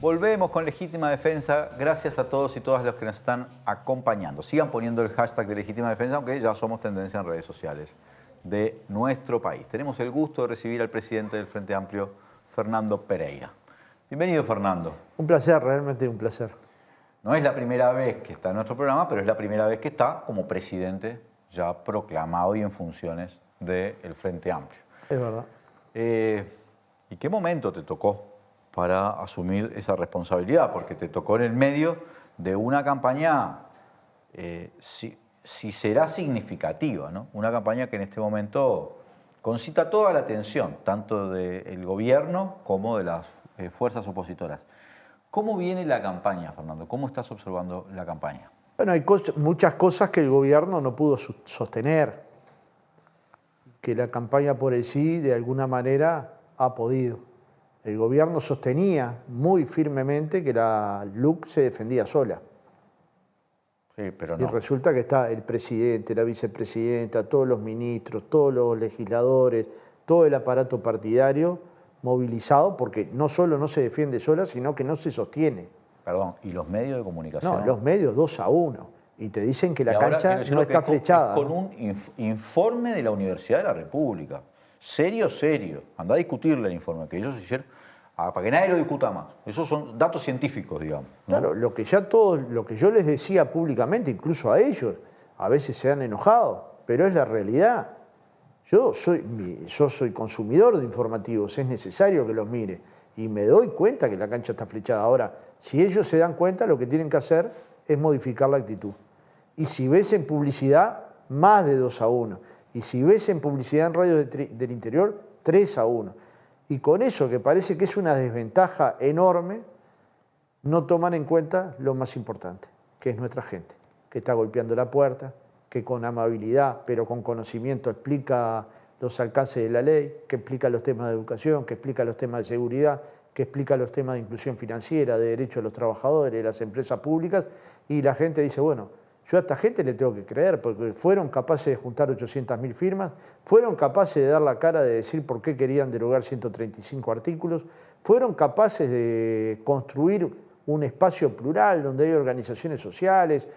Volvemos con Legítima Defensa. Gracias a todos y todas los que nos están acompañando. Sigan poniendo el hashtag de Legítima Defensa, aunque ya somos tendencia en redes sociales de nuestro país. Tenemos el gusto de recibir al presidente del Frente Amplio, Fernando Pereira. Bienvenido, Fernando. Un placer, realmente un placer. No es la primera vez que está en nuestro programa, pero es la primera vez que está como presidente ya proclamado y en funciones del Frente Amplio. Es verdad. ¿Y qué momento te tocó para asumir esa responsabilidad? Porque te tocó en el medio de una campaña, si será significativa, ¿no? Una campaña que en este momento concita toda la atención, tanto del gobierno como de las fuerzas opositoras. ¿Cómo viene la campaña, Fernando? ¿Cómo estás observando la campaña? Bueno, hay muchas cosas que el gobierno no pudo sostener, que la campaña por el sí de alguna manera ha podido. El gobierno sostenía muy firmemente que la LUC se defendía sola. Sí, pero no. Y resulta que está el presidente, la vicepresidenta, todos los ministros, todos los legisladores, todo el aparato partidario movilizado porque no solo no se defiende sola, sino que no se sostiene. Perdón, ¿y los medios de comunicación? No, los medios 2-1. Y te dicen que la cancha no está flechada. flechada. Con un informe de la Universidad de la República. Serio, serio. Anda a discutirle el informe, que ellos hicieron, para que nadie lo discuta más. Esos son datos científicos, digamos, ¿no? Claro, lo que yo les decía públicamente, incluso a ellos, a veces se han enojado, pero es la realidad. Yo soy consumidor de informativos, es necesario que los mire y me doy cuenta que la cancha está flechada. Ahora, si ellos se dan cuenta, lo que tienen que hacer es modificar la actitud. Y si ves en publicidad, más de 2-1. Y si ves en publicidad en radio del interior, 3-1. Y con eso, que parece que es una desventaja enorme, no toman en cuenta lo más importante, que es nuestra gente, que está golpeando la puerta, que con amabilidad, pero con conocimiento explica los alcances de la ley, que explica los temas de educación, que explica los temas de seguridad, que explica los temas de inclusión financiera, de derechos de los trabajadores, de las empresas públicas, y la gente dice, bueno, yo a esta gente le tengo que creer, porque fueron capaces de juntar 800.000 firmas, fueron capaces de dar la cara de decir por qué querían derogar 135 artículos, fueron capaces de construir un espacio plural donde hay organizaciones sociales,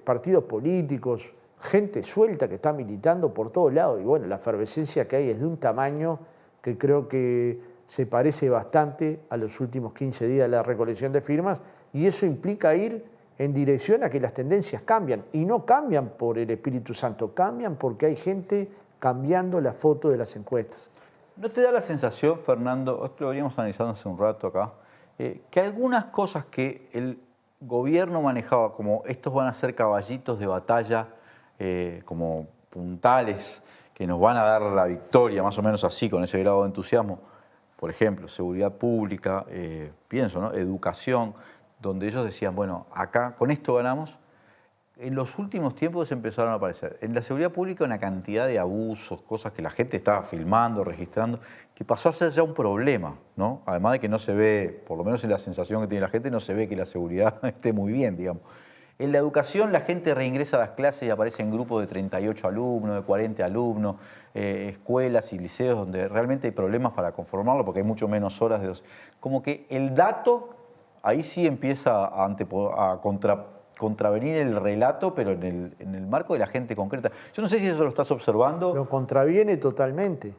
partidos políticos, gente suelta que está militando por todos lados. Y bueno, la efervescencia que hay es de un tamaño que creo que se parece bastante a los últimos 15 días de la recolección de firmas, y eso implica ir en dirección a que las tendencias cambian, y no cambian por el Espíritu Santo, cambian porque hay gente cambiando la foto de las encuestas. ¿No te da la sensación, Fernando, esto lo veníamos analizando hace un rato acá, que algunas cosas que el gobierno manejaba, como estos van a ser caballitos de batalla, como puntales que nos van a dar la victoria, más o menos así, con ese grado de entusiasmo, por ejemplo, seguridad pública, pienso, ¿no? Educación, donde ellos decían, bueno, acá con esto ganamos, en los últimos tiempos empezaron a aparecer en la seguridad pública una cantidad de abusos, cosas que la gente estaba filmando, registrando, que pasó a ser ya un problema, ¿no? Además de que no se ve, por lo menos en la sensación que tiene la gente, no se ve que la seguridad esté muy bien, digamos. En la educación la gente reingresa a las clases y aparece en grupos de 38 alumnos, de 40 alumnos, escuelas y liceos donde realmente hay problemas para conformarlo porque hay mucho menos horas de dos. Como que el dato ahí sí empieza a contravenir el relato, pero en el marco de la gente concreta. Yo no sé si eso lo estás observando. Lo contraviene totalmente.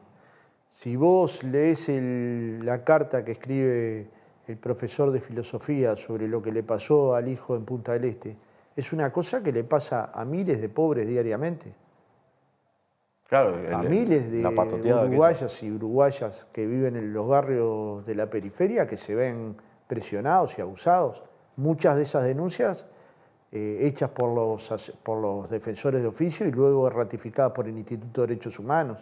Si vos lees la carta que escribe el profesor de filosofía sobre lo que le pasó al hijo en Punta del Este, es una cosa que le pasa a miles de pobres diariamente. Claro, a miles de uruguayas y uruguayas que viven en los barrios de la periferia que se ven presionados y abusados. Muchas de esas denuncias hechas por los defensores de oficio y luego ratificadas por el Instituto de Derechos Humanos.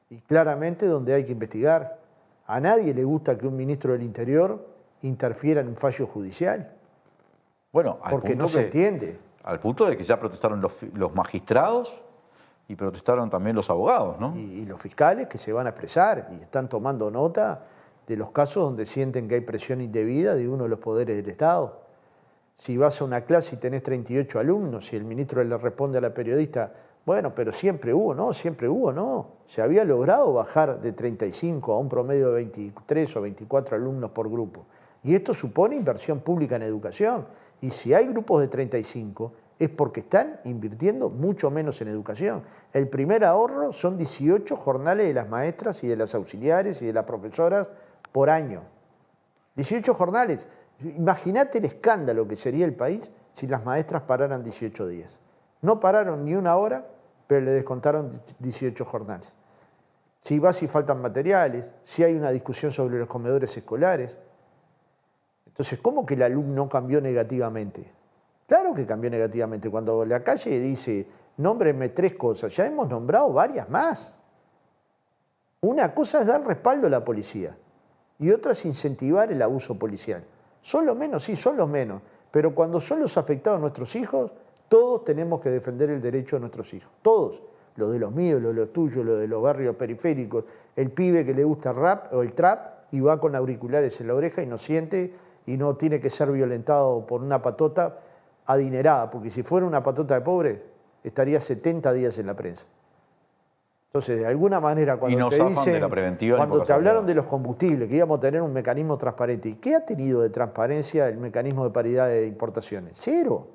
Y claramente donde hay que investigar. A nadie le gusta que un ministro del Interior interfiera en un fallo judicial. Bueno, porque no se entiende. Al punto de que ya protestaron los magistrados y protestaron también los abogados, ¿no? Y los fiscales que se van a expresar y están tomando nota de los casos donde sienten que hay presión indebida de uno de los poderes del Estado. Si vas a una clase y tenés 38 alumnos y el ministro le responde a la periodista, bueno, pero siempre hubo, ¿no? Siempre hubo, ¿no? Se había logrado bajar de 35 a un promedio de 23 o 24 alumnos por grupo. Y esto supone inversión pública en educación. Y si hay grupos de 35, es porque están invirtiendo mucho menos en educación. El primer ahorro son 18 jornales de las maestras y de las auxiliares y de las profesoras por año. 18 jornales. Imagínate el escándalo que sería el país si las maestras pararan 18 días. No pararon ni una hora, pero le descontaron 18 jornales. Si vas y faltan materiales, si hay una discusión sobre los comedores escolares. Entonces, ¿cómo que el alumno cambió negativamente? Claro que cambió negativamente. Cuando la calle dice, nómbrenme 3 cosas, ya hemos nombrado varias más. Una cosa es dar respaldo a la policía y otra es incentivar el abuso policial. Son los menos, sí, son los menos. Pero cuando son los afectados nuestros hijos, todos tenemos que defender el derecho de nuestros hijos. Todos. Los de los míos, los de los tuyos, los de los barrios periféricos. El pibe que le gusta el rap o el trap y va con auriculares en la oreja y no siente y no tiene que ser violentado por una patota adinerada. Porque si fuera una patota de pobre, estaría 70 días en la prensa. Entonces, de alguna manera, cuando te dicen, de la preventiva, cuando te hablaron de los combustibles, que íbamos a tener un mecanismo transparente, ¿y qué ha tenido de transparencia el mecanismo de paridad de importaciones? Cero.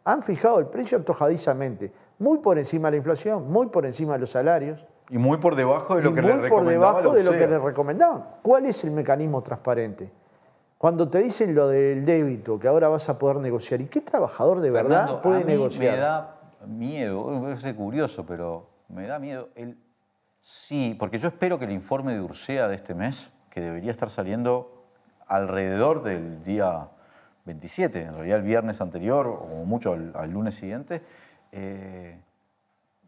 Han fijado el precio antojadizamente, muy por encima de la inflación, muy por encima de los salarios. Y muy por debajo de lo que le recomendaba. Muy por debajo de lo que le recomendaban. ¿Cuál es el mecanismo transparente? Cuando te dicen lo del débito, que ahora vas a poder negociar, ¿y qué trabajador de verdad puede negociar? Me da miedo, es curioso, pero me da miedo. Sí, porque yo espero que el informe de Ursea de este mes, que debería estar saliendo alrededor del día 27, en realidad el viernes anterior o mucho al lunes siguiente,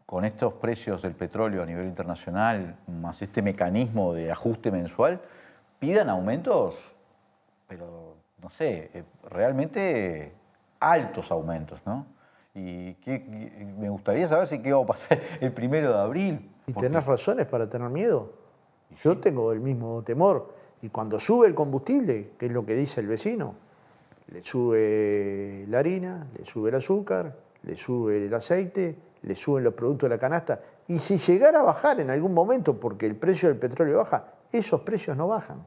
con estos precios del petróleo a nivel internacional, más este mecanismo de ajuste mensual, pidan aumentos, pero no sé, realmente altos aumentos, ¿no? Y me gustaría saber si qué va a pasar el 1 de abril. Y tenés razones para tener miedo. Yo tengo el mismo temor. Y cuando sube el combustible, que es lo que dice el vecino, le sube la harina, le sube el azúcar, le sube el aceite, le suben los productos de la canasta. Y si llegara a bajar en algún momento porque el precio del petróleo baja, esos precios no bajan.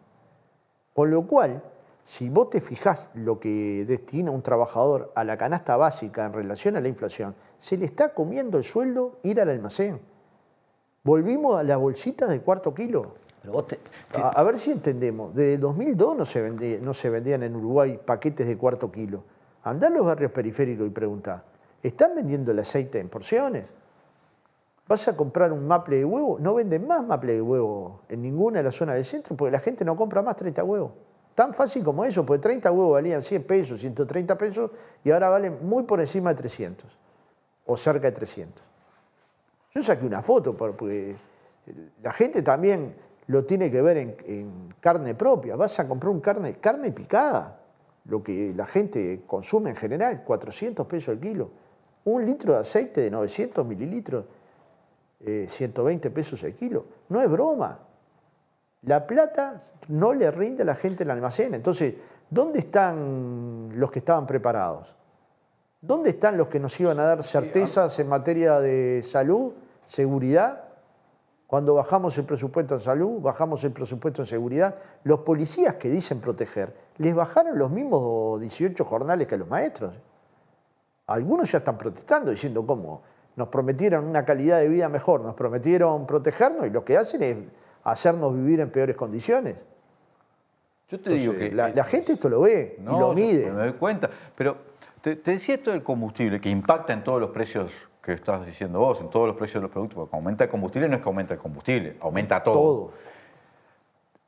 Con lo cual, si vos te fijás lo que destina un trabajador a la canasta básica en relación a la inflación, se le está comiendo el sueldo ir al almacén. Volvimos a las bolsitas de cuarto kilo. Pero vos a ver si entendemos. Desde 2002 no se vendían en Uruguay paquetes de cuarto kilo. Andá a los barrios periféricos y preguntá, ¿están vendiendo el aceite en porciones? ¿Vas a comprar un maple de huevo? No venden más maple de huevo en ninguna de las zonas del centro porque la gente no compra más 30 huevos. Tan fácil como eso, porque 30 huevos valían 100 pesos, 130 pesos y ahora valen muy por encima de 300 o cerca de 300. Yo saqué una foto porque la gente también lo tiene que ver en carne propia. Vas a comprar carne picada, lo que la gente consume en general, 400 pesos el kilo. Un litro de aceite de 900 mililitros, 120 pesos el kilo. No es broma. La plata no le rinde a la gente en el almacén. Entonces, ¿dónde están los que estaban preparados? ¿Dónde están los que nos iban a dar certezas en materia de salud, seguridad? Cuando bajamos el presupuesto en salud, bajamos el presupuesto en seguridad, los policías que dicen proteger, les bajaron los mismos 18 jornales que a los maestros. Algunos ya están protestando diciendo cómo nos prometieron una calidad de vida mejor, nos prometieron protegernos y lo que hacen es hacernos vivir en peores condiciones. Yo te digo que la gente esto lo ve y lo mide. Me doy cuenta, pero te decía esto del combustible, que impacta en todos los precios que estás diciendo vos, en todos los precios de los productos, porque aumenta el combustible no es que aumenta el combustible, aumenta todo.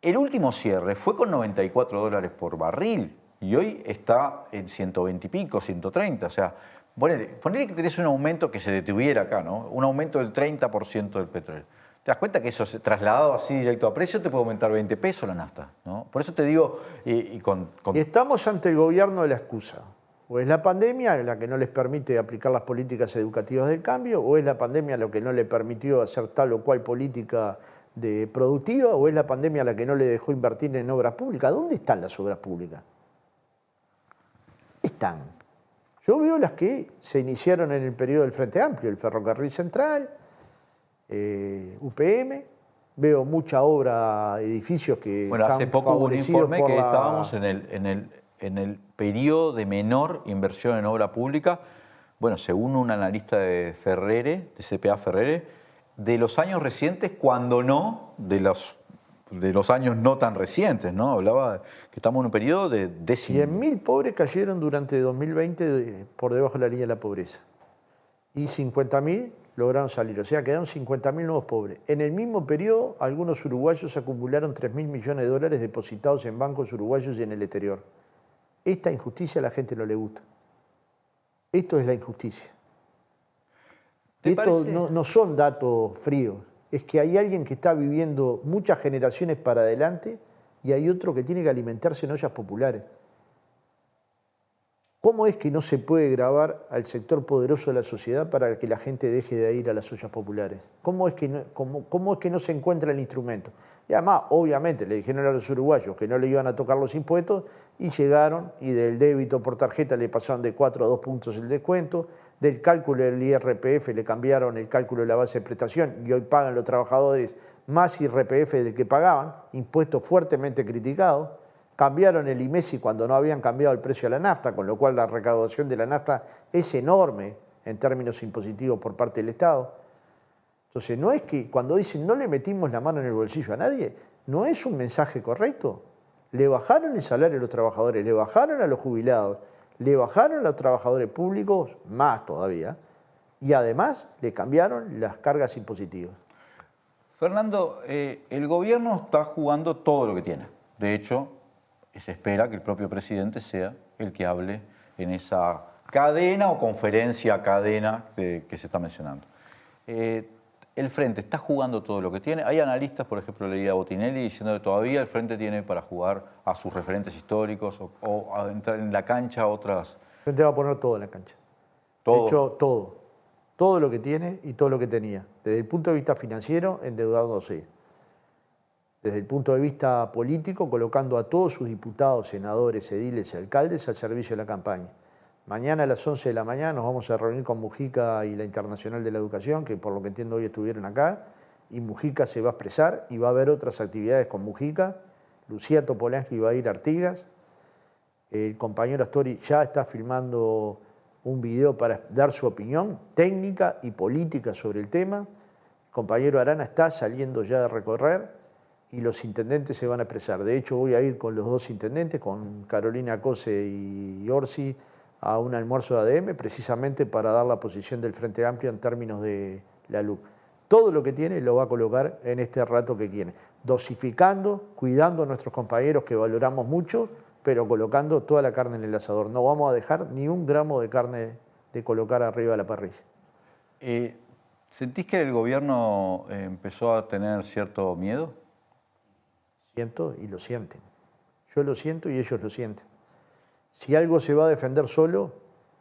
El último cierre fue con $94 por barril y hoy está en 120 y pico, 130, o sea, ponele que tenés un aumento que se detuviera acá, ¿no? Un aumento del 30% del petróleo. ¿Te das cuenta que eso trasladado así directo a precio te puede aumentar 20 pesos la nafta, ¿no? Por eso te digo... Y estamos ante el gobierno de la excusa. O es la pandemia la que no les permite aplicar las políticas educativas del cambio, o es la pandemia lo que no le permitió hacer tal o cual política productiva, o es la pandemia la que no le dejó invertir en obras públicas. ¿Dónde están las obras públicas? Están. Yo veo las que se iniciaron en el periodo del Frente Amplio, el Ferrocarril Central, UPM, veo mucha obra, edificios que Bueno, hace están poco hubo un favorecidos informe por que la... estábamos en el periodo de menor inversión en obra pública. Bueno, según un analista de Ferrere, de CPA Ferrere, de los años recientes, cuando no de los años no tan recientes, ¿no? Hablaba que estamos en un periodo de décimo. 100.000 pobres cayeron durante 2020 por debajo de la línea de la pobreza. Y 50.000 lograron salir, o sea, quedaron 50.000 nuevos pobres. En el mismo periodo, algunos uruguayos acumularon 3.000 millones de dólares depositados en bancos uruguayos y en el exterior. Esta injusticia a la gente no le gusta. Esto es la injusticia. Esto no son datos fríos, es que hay alguien que está viviendo muchas generaciones para adelante y hay otro que tiene que alimentarse en ollas populares. ¿Cómo es que no se puede grabar al sector poderoso de la sociedad para que la gente deje de ir a las ollas populares? ¿Cómo es que no se encuentra el instrumento? Y además, obviamente, le dijeron a los uruguayos que no le iban a tocar los impuestos y llegaron y del débito por tarjeta le pasaron de 4 a 2 puntos el descuento, del cálculo del IRPF le cambiaron el cálculo de la base de prestación y hoy pagan los trabajadores más IRPF del que pagaban, impuestos fuertemente criticados. Cambiaron el IMESI cuando no habían cambiado el precio de la nafta, con lo cual la recaudación de la nafta es enorme en términos impositivos por parte del Estado. Entonces, no es que cuando dicen no le metimos la mano en el bolsillo a nadie, no es un mensaje correcto. Le bajaron el salario a los trabajadores, le bajaron a los jubilados, le bajaron a los trabajadores públicos, más todavía, y además le cambiaron las cargas impositivas. Fernando, el gobierno está jugando todo lo que tiene. De hecho, se espera que el propio presidente sea el que hable en esa cadena o conferencia cadena que se está mencionando. El Frente está jugando todo lo que tiene. Hay analistas, por ejemplo, leía a Botinelli diciendo que todavía el Frente tiene para jugar a sus referentes históricos o a entrar en la cancha a otras. El Frente va a poner todo en la cancha. ¿Todo? De hecho, todo. Todo lo que tiene y todo lo que tenía. Desde el punto de vista financiero, endeudándose. Desde el punto de vista político, colocando a todos sus diputados, senadores, ediles y alcaldes al servicio de la campaña. Mañana a las 11 de la mañana nos vamos a reunir con Mujica y la Internacional de la Educación, que por lo que entiendo hoy estuvieron acá, y Mujica se va a expresar y va a haber otras actividades con Mujica. Lucía Topolansky va a ir a Artigas. El compañero Astori ya está filmando un video para dar su opinión técnica y política sobre el tema. El compañero Arana está saliendo ya de recorrer y los intendentes se van a expresar. De hecho, voy a ir con los dos intendentes, con Carolina Cose y Orsi, a un almuerzo de ADM, precisamente para dar la posición del Frente Amplio en términos de la LUC. Todo lo que tiene lo va a colocar en este rato que tiene, dosificando, cuidando a nuestros compañeros que valoramos mucho, pero colocando toda la carne en el asador. No vamos a dejar ni un gramo de carne de colocar arriba de la parrilla. ¿Sentís que el gobierno empezó a tener cierto miedo? Siento y lo sienten. Yo lo siento y ellos lo sienten. Si algo se va a defender solo,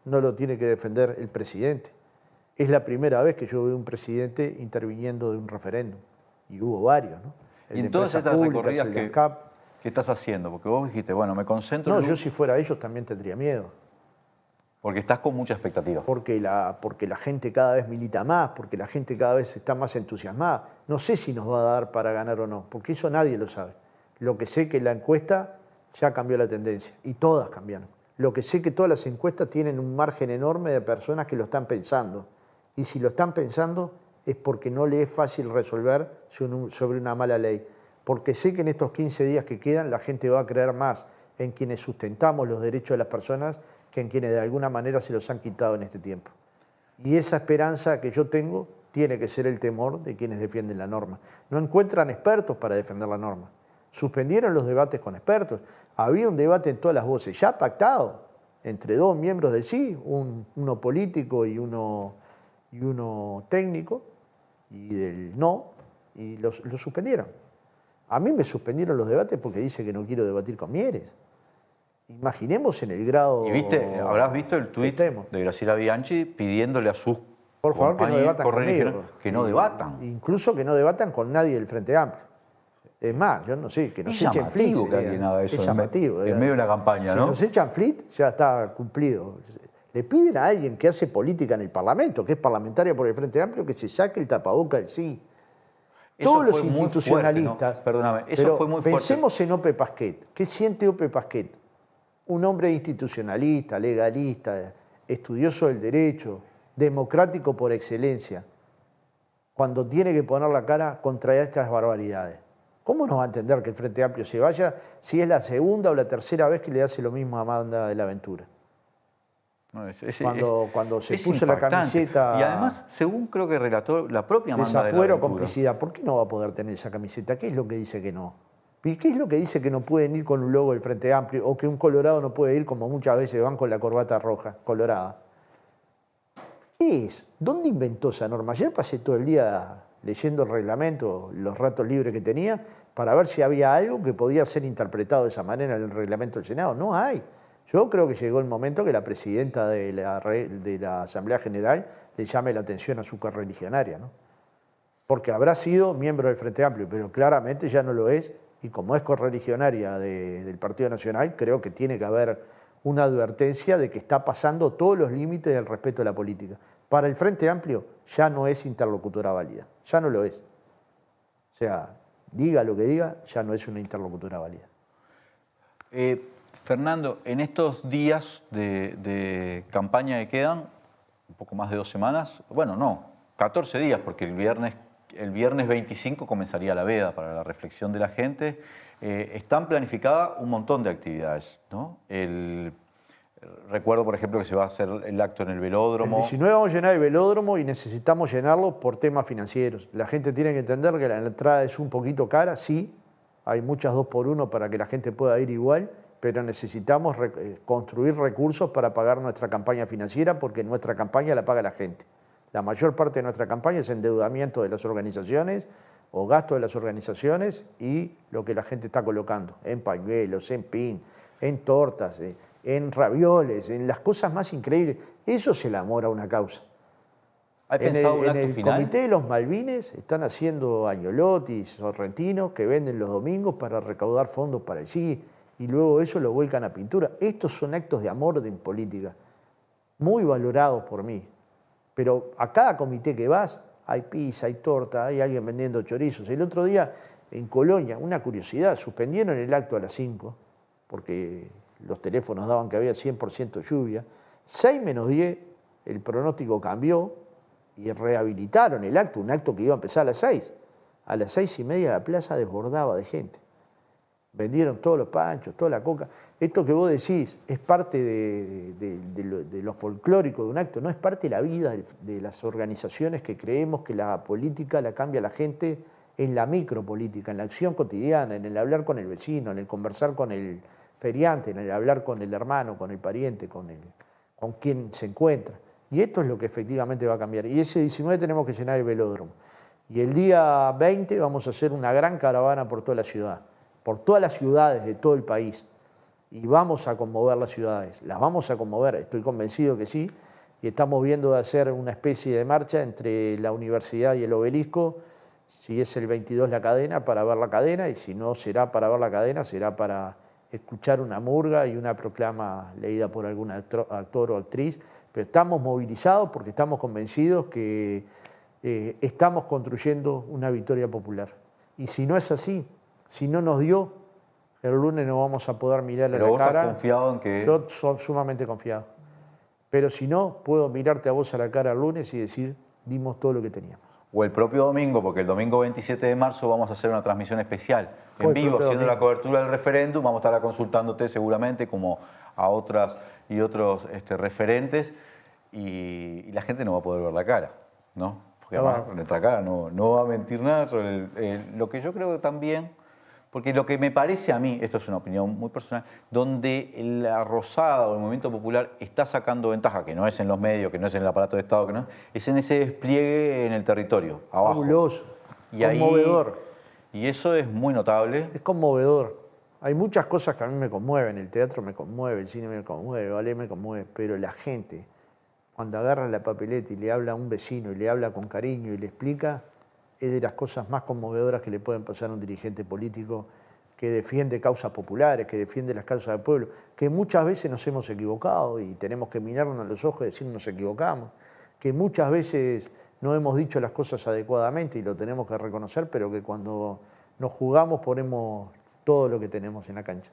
no lo tiene que defender el presidente. Es la primera vez que yo veo un presidente interviniendo de un referéndum. Y hubo varios, ¿no? Y entonces estas recorridas ¿qué estás haciendo? Porque vos dijiste, bueno, me concentro... No, yo si fuera ellos también tendría miedo. Porque estás con mucha expectativa. Porque la gente cada vez milita más, porque la gente cada vez está más entusiasmada. No sé si nos va a dar para ganar o no, porque eso nadie lo sabe. Lo que sé que la encuesta ya cambió la tendencia, y todas cambiaron. Lo que sé que todas las encuestas tienen un margen enorme de personas que lo están pensando. Y si lo están pensando es porque no le es fácil resolver sobre una mala ley. Porque sé que en estos 15 días que quedan la gente va a creer más en quienes sustentamos los derechos de las personas que en quienes de alguna manera se los han quitado en este tiempo. Y esa esperanza que yo tengo tiene que ser el temor de quienes defienden la norma. No encuentran expertos para defender la norma. Suspendieron los debates con expertos. Había un debate en todas las voces, ya pactado, entre dos miembros del sí, uno político y uno técnico, y del no, y lo suspendieron. A mí me suspendieron los debates porque dice que no quiero debatir con Mieres. Imaginemos en el grado... ¿Y habrás visto el tuit de Graciela Bianchi pidiéndole a sus por favor, que no debatan conmigo. Que no debatan. Incluso que no debatan con nadie del Frente Amplio. Es más, yo no sé, que nos echen flit. Que alguien haga eso es llamativo. En medio de una campaña, ¿no? Si nos echan flit, ya está cumplido. Le piden a alguien que hace política en el Parlamento, que es parlamentaria por el Frente Amplio, que se saque el tapaboca del sí. Eso Todos los fue muy fuerte, institucionalistas. ¿no? Perdóname, eso pero fue muy fuerte. pensemos en Ope Pasquet. ¿Qué siente Ope Pasquet? Un hombre institucionalista, legalista, estudioso del derecho, democrático por excelencia, cuando tiene que poner la cara contra estas barbaridades. ¿Cómo no va a entender que el Frente Amplio se vaya si es la segunda o la tercera vez que le hace lo mismo a Amanda de la Aventura? No, Cuando se es puso la impactante. camiseta... Y además, según creo que relató la propia Amanda de la Desafuero, Aventura. complicidad. ¿Por qué no va a poder tener esa camiseta? ¿Qué es lo que dice que no? ¿Y qué es lo que dice que no pueden ir con un logo del Frente Amplio o que un colorado no puede ir como muchas veces van con la corbata roja, colorada? ¿Qué es? ¿Dónde inventó esa norma? Ayer pasé todo el día leyendo el reglamento, los ratos libres que tenía, para ver si había algo que podía ser interpretado de esa manera en el reglamento del Senado. No hay. Yo creo que llegó el momento que la presidenta de la Asamblea General le llame la atención a su correligionaria, ¿no? Porque habrá sido miembro del Frente Amplio, pero claramente ya no lo es, y como es correligionaria del Partido Nacional, creo que tiene que haber una advertencia de que está pasando todos los límites del respeto a la política. Para el Frente Amplio ya no es interlocutora válida, ya no lo es. O sea, diga lo que diga, ya no es una interlocutora válida. Fernando, en estos días de campaña que quedan, un poco más de 2 semanas, bueno, no, 14 días, porque el viernes 25 comenzaría la veda para la reflexión de la gente. Están planificadas un montón de actividades, ¿no? Recuerdo, por ejemplo, que se va a hacer el acto en el velódromo. El 19 vamos a llenar el velódromo y necesitamos llenarlo por temas financieros. La gente tiene que entender que la entrada es un poquito cara, sí, hay muchas 2x1 para que la gente pueda ir igual, pero necesitamos construir recursos para pagar nuestra campaña financiera porque nuestra campaña la paga la gente. La mayor parte de nuestra campaña es endeudamiento de las organizaciones o gasto de las organizaciones y lo que la gente está colocando en pañuelos, en pin, en tortas, en ravioles, en las cosas más increíbles. Eso es el amor a una causa. ¿Hay pensado un acto el final? Comité de los Malvines están haciendo agnolotis, sorrentinos que venden los domingos para recaudar fondos para el sí y luego eso lo vuelcan a pintura. Estos son actos de amor en política, muy valorados por mí. Pero a cada comité que vas, hay pizza, hay torta, hay alguien vendiendo chorizos. El otro día en Colonia, una curiosidad, suspendieron el acto a las 5, porque los teléfonos daban que había 100% lluvia. 6 menos 10, el pronóstico cambió y rehabilitaron el acto, un acto que iba a empezar a las 6. A las 6:30 la plaza desbordaba de gente. Vendieron todos los panchos, toda la coca. Esto que vos decís es parte de lo folclórico de un acto, no es parte de la vida de las organizaciones que creemos que la política la cambia la gente en la micropolítica, en la acción cotidiana, en el hablar con el vecino, en el conversar con el feriante, en el hablar con el hermano, con el pariente, con quien se encuentra. Y esto es lo que efectivamente va a cambiar. Y ese 19 tenemos que llenar el velódromo. Y el día 20 vamos a hacer una gran caravana por toda la ciudad, por todas las ciudades de todo el país. Y vamos a conmover las ciudades, las vamos a conmover, estoy convencido que sí, y estamos viendo de hacer una especie de marcha entre la universidad y el obelisco, si es el 22 la cadena, para ver la cadena, y si no será para ver la cadena, será para escuchar una murga y una proclama leída por algún actor o actriz, pero estamos movilizados porque estamos convencidos que estamos construyendo una victoria popular. Y si no es así, si no nos dio, el lunes no vamos a poder mirarle Pero a la vos cara. estás confiado en que... Yo soy sumamente confiado. Pero si no, puedo mirarte a vos a la cara el lunes y decir, dimos todo lo que teníamos. O el propio domingo, porque el domingo 27 de marzo vamos a hacer una transmisión especial en vivo, haciendo la cobertura del referéndum. Vamos a estar consultándote seguramente como a otras y otros referentes y la gente no va a poder ver la cara, ¿no? Porque además nuestra cara no va a mentir nada sobre lo que yo creo que también... Porque lo que me parece a mí, esto es una opinión muy personal, donde la Rosada o el movimiento popular está sacando ventaja, que no es en los medios, que no es en el aparato de Estado, que no es en ese despliegue en el territorio, abajo. Fabuloso, y conmovedor. Y eso es muy notable. Es conmovedor. Hay muchas cosas que a mí me conmueven, el teatro me conmueve, el cine me conmueve, el ballet me conmueve, pero la gente, cuando agarra la papeleta y le habla a un vecino y le habla con cariño y le explica, es de las cosas más conmovedoras que le pueden pasar a un dirigente político que defiende causas populares, que defiende las causas del pueblo, que muchas veces nos hemos equivocado y tenemos que mirarnos a los ojos y decir nos equivocamos, que muchas veces no hemos dicho las cosas adecuadamente y lo tenemos que reconocer, pero que cuando nos jugamos ponemos todo lo que tenemos en la cancha.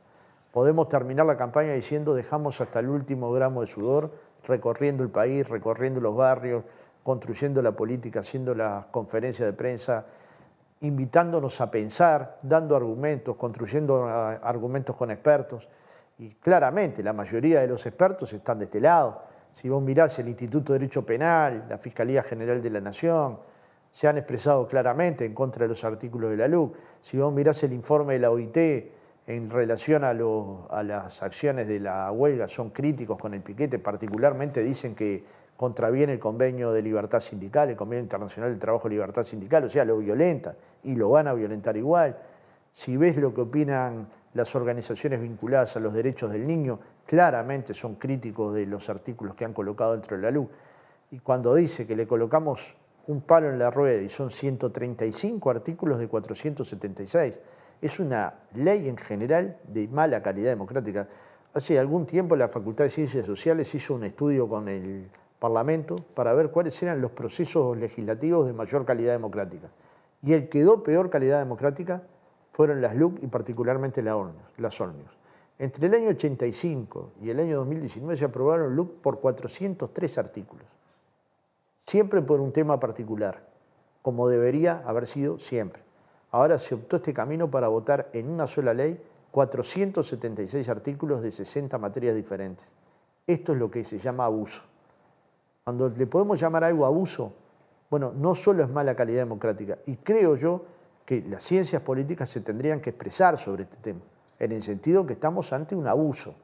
Podemos terminar la campaña diciendo dejamos hasta el último gramo de sudor, recorriendo el país, recorriendo los barrios, construyendo la política, haciendo las conferencias de prensa, invitándonos a pensar, dando argumentos, construyendo argumentos con expertos. Y claramente la mayoría de los expertos están de este lado. Si vos mirás el Instituto de Derecho Penal, la Fiscalía General de la Nación, se han expresado claramente en contra de los artículos de la LUC. Si vos mirás el informe de la OIT en relación a las acciones de la huelga, son críticos con el piquete, particularmente dicen que contraviene el convenio de libertad sindical, el convenio internacional del trabajo de libertad sindical, o sea, lo violenta y lo van a violentar igual. Si ves lo que opinan las organizaciones vinculadas a los derechos del niño, claramente son críticos de los artículos que han colocado dentro de la LUC. Y cuando dice que le colocamos un palo en la rueda y son 135 artículos de 476, es una ley en general de mala calidad democrática. Hace algún tiempo la Facultad de Ciencias Sociales hizo un estudio con el Parlamento para ver cuáles eran los procesos legislativos de mayor calidad democrática. Y el que quedó peor calidad democrática fueron las LUC y particularmente las OMNIOS. Entre el año 85 y el año 2019 se aprobaron LUC por 403 artículos. Siempre por un tema particular, como debería haber sido siempre. Ahora se optó este camino para votar en una sola ley 476 artículos de 60 materias diferentes. Esto es lo que se llama abuso. Cuando le podemos llamar algo abuso, bueno, no solo es mala calidad democrática, y creo yo que las ciencias políticas se tendrían que expresar sobre este tema, en el sentido que estamos ante un abuso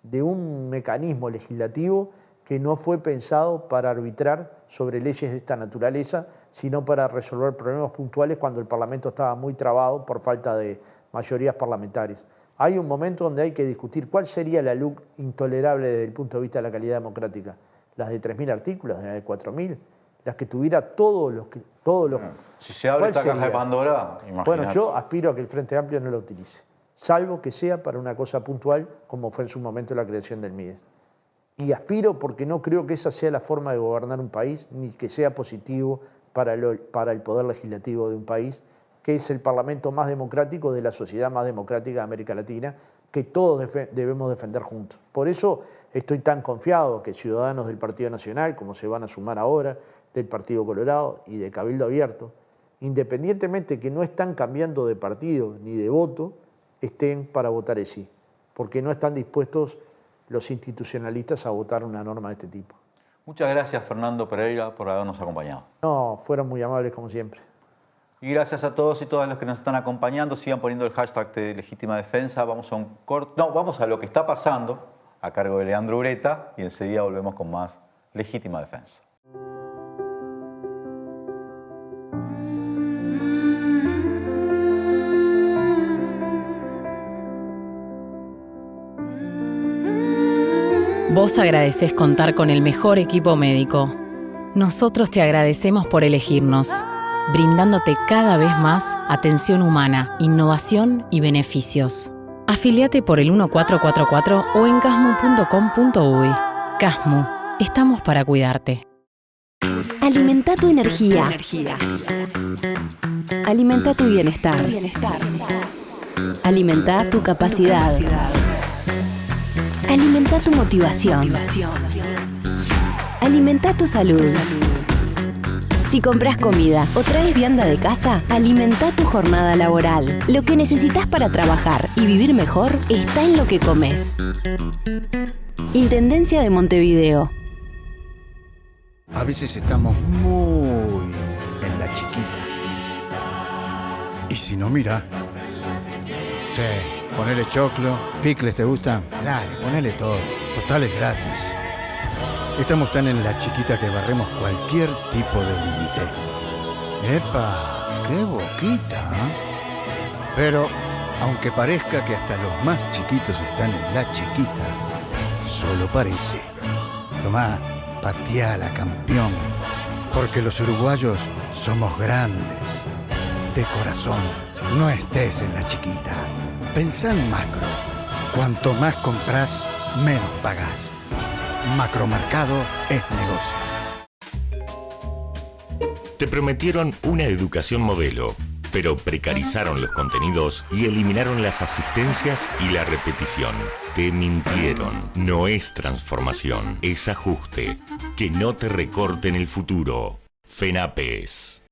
de un mecanismo legislativo que no fue pensado para arbitrar sobre leyes de esta naturaleza, sino para resolver problemas puntuales cuando el Parlamento estaba muy trabado por falta de mayorías parlamentarias. Hay un momento donde hay que discutir cuál sería la LUC intolerable desde el punto de vista de la calidad democrática. Las de 3.000 artículos, las de 4.000, las que tuviera todos los... Si se abre esta caja de Pandora, imagínate. Bueno, yo aspiro a que el Frente Amplio no lo utilice, salvo que sea para una cosa puntual, como fue en su momento la creación del MIDES. Y aspiro porque no creo que esa sea la forma de gobernar un país, ni que sea positivo para el poder legislativo de un país, que es el parlamento más democrático de la sociedad más democrática de América Latina, que todos debemos defender juntos. Por eso estoy tan confiado que ciudadanos del Partido Nacional, como se van a sumar ahora, del Partido Colorado y de Cabildo Abierto, independientemente que no están cambiando de partido ni de voto, estén para votar el sí, porque no están dispuestos los institucionalistas a votar una norma de este tipo. Muchas gracias, Fernando Pereira, por habernos acompañado. No, fueron muy amables como siempre. Y gracias a todos y todas los que nos están acompañando. Sigan poniendo el hashtag de Legítima Defensa. Vamos a un corto... No, vamos a lo que está pasando a cargo de Leandro Ureta y enseguida volvemos con más Legítima Defensa. Vos agradecés contar con el mejor equipo médico. Nosotros te agradecemos por elegirnos, brindándote cada vez más atención humana, innovación y beneficios. Afiliate por el 1444 o en casmu.com.uy. Casmu, estamos para cuidarte. Alimenta tu energía. Alimenta tu bienestar. Alimenta tu capacidad. Alimenta tu motivación. Alimenta tu salud. Si compras comida o traes vianda de casa, alimenta tu jornada laboral. Lo que necesitas para trabajar y vivir mejor está en lo que comes. Intendencia de Montevideo. A veces estamos muy en la chiquita. Y si no, mira. Sí, ponele choclo, picles, ¿te gustan? Dale, ponele todo. Total es gratis. Estamos tan en la chiquita que barremos cualquier tipo de límite. ¡Epa! ¡Qué boquita! ¿Eh? Pero, aunque parezca que hasta los más chiquitos están en la chiquita, solo parece. Tomá, pateala, campeón. Porque los uruguayos somos grandes. De corazón, no estés en la chiquita. Pensá en macro. Cuanto más compras, menos pagás. Macromercado es negocio. Te prometieron una educación modelo, pero precarizaron los contenidos y eliminaron las asistencias y la repetición. Te mintieron. No es transformación, es ajuste. Que no te recorten el futuro. FENAPES.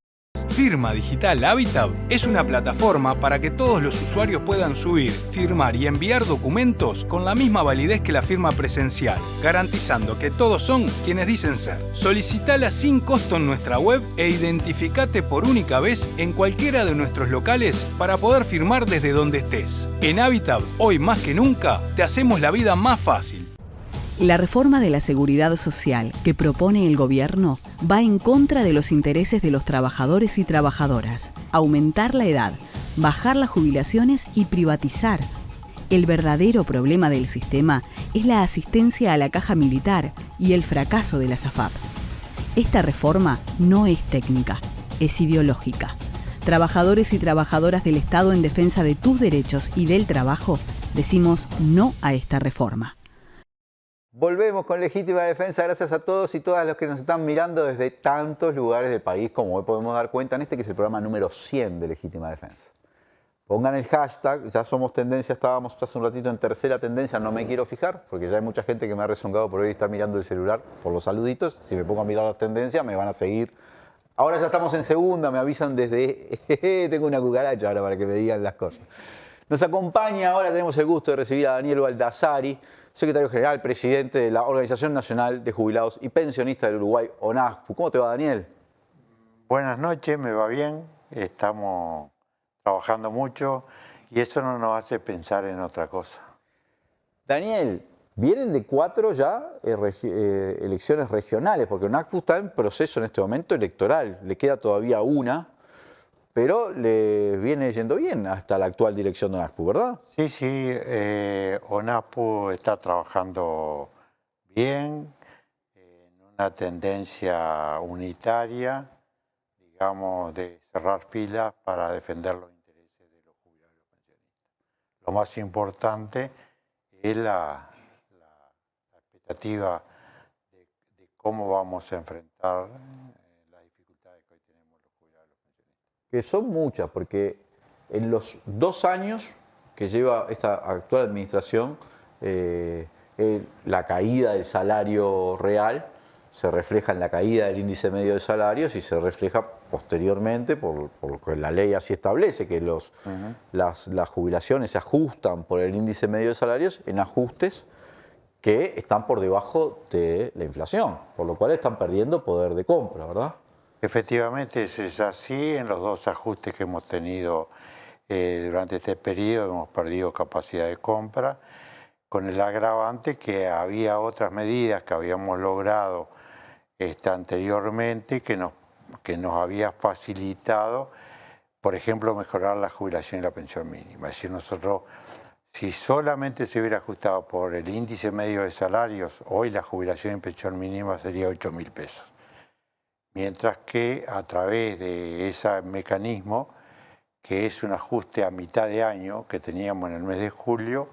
Firma Digital Habitat es una plataforma para que todos los usuarios puedan subir, firmar y enviar documentos con la misma validez que la firma presencial, garantizando que todos son quienes dicen ser. Solicitala sin costo en nuestra web e identificate por única vez en cualquiera de nuestros locales para poder firmar desde donde estés. En Habitat, hoy más que nunca, te hacemos la vida más fácil. La reforma de la seguridad social que propone el gobierno va en contra de los intereses de los trabajadores y trabajadoras. Aumentar la edad, bajar las jubilaciones y privatizar. El verdadero problema del sistema es la asistencia a la caja militar y el fracaso de la SAFAP. Esta reforma no es técnica, es ideológica. Trabajadores y trabajadoras del Estado en defensa de tus derechos y del trabajo, decimos no a esta reforma. Volvemos con Legítima Defensa. Gracias a todos y todas los que nos están mirando desde tantos lugares del país, como hoy podemos dar cuenta en este que es el programa número 100 de Legítima Defensa. Pongan el hashtag, ya somos tendencia, estábamos hace un ratito en tercera tendencia, no me quiero fijar, porque ya hay mucha gente que me ha rezongado por hoy estar mirando el celular por los saluditos. Si me pongo a mirar las tendencias, me van a seguir. Ahora ya estamos en segunda, me avisan desde... Tengo una cucaracha ahora para que me digan las cosas. Nos acompaña ahora, tenemos el gusto de recibir a Daniel Baldassari, secretario general, presidente de la Organización Nacional de Jubilados y Pensionistas del Uruguay, ONAJPU. ¿Cómo te va, Daniel? Buenas noches, me va bien. Estamos trabajando mucho y eso no nos hace pensar en otra cosa. Daniel, vienen de 4 ya elecciones regionales, porque ONAJPU está en proceso en este momento electoral. Le queda todavía una, pero le viene yendo bien hasta la actual dirección de ONAJPU, ¿verdad? Sí, ONAJPU está trabajando bien, en una tendencia unitaria, digamos, de cerrar filas para defender los intereses de los jubilados y los pensionistas. Lo más importante es la expectativa de cómo vamos a enfrentar las dificultades que hoy tenemos los jubilados y los pensionistas. Que son muchas, porque en los 2 años que lleva esta actual administración, la caída del salario real se refleja en la caída del índice medio de salarios y se refleja posteriormente, por lo que la ley así establece, que las jubilaciones se ajustan por el índice medio de salarios en ajustes que están por debajo de la inflación, por lo cual están perdiendo poder de compra, ¿verdad? Efectivamente, eso es así. En los 2 ajustes que hemos tenido durante este periodo hemos perdido capacidad de compra, con el agravante que había otras medidas que habíamos logrado anteriormente que nos había facilitado, por ejemplo, mejorar la jubilación y la pensión mínima. Es decir, nosotros, si solamente se hubiera ajustado por el índice medio de salarios, hoy la jubilación y pensión mínima sería 8.000 pesos. Mientras que a través de ese mecanismo, que es un ajuste a mitad de año que teníamos en el mes de julio,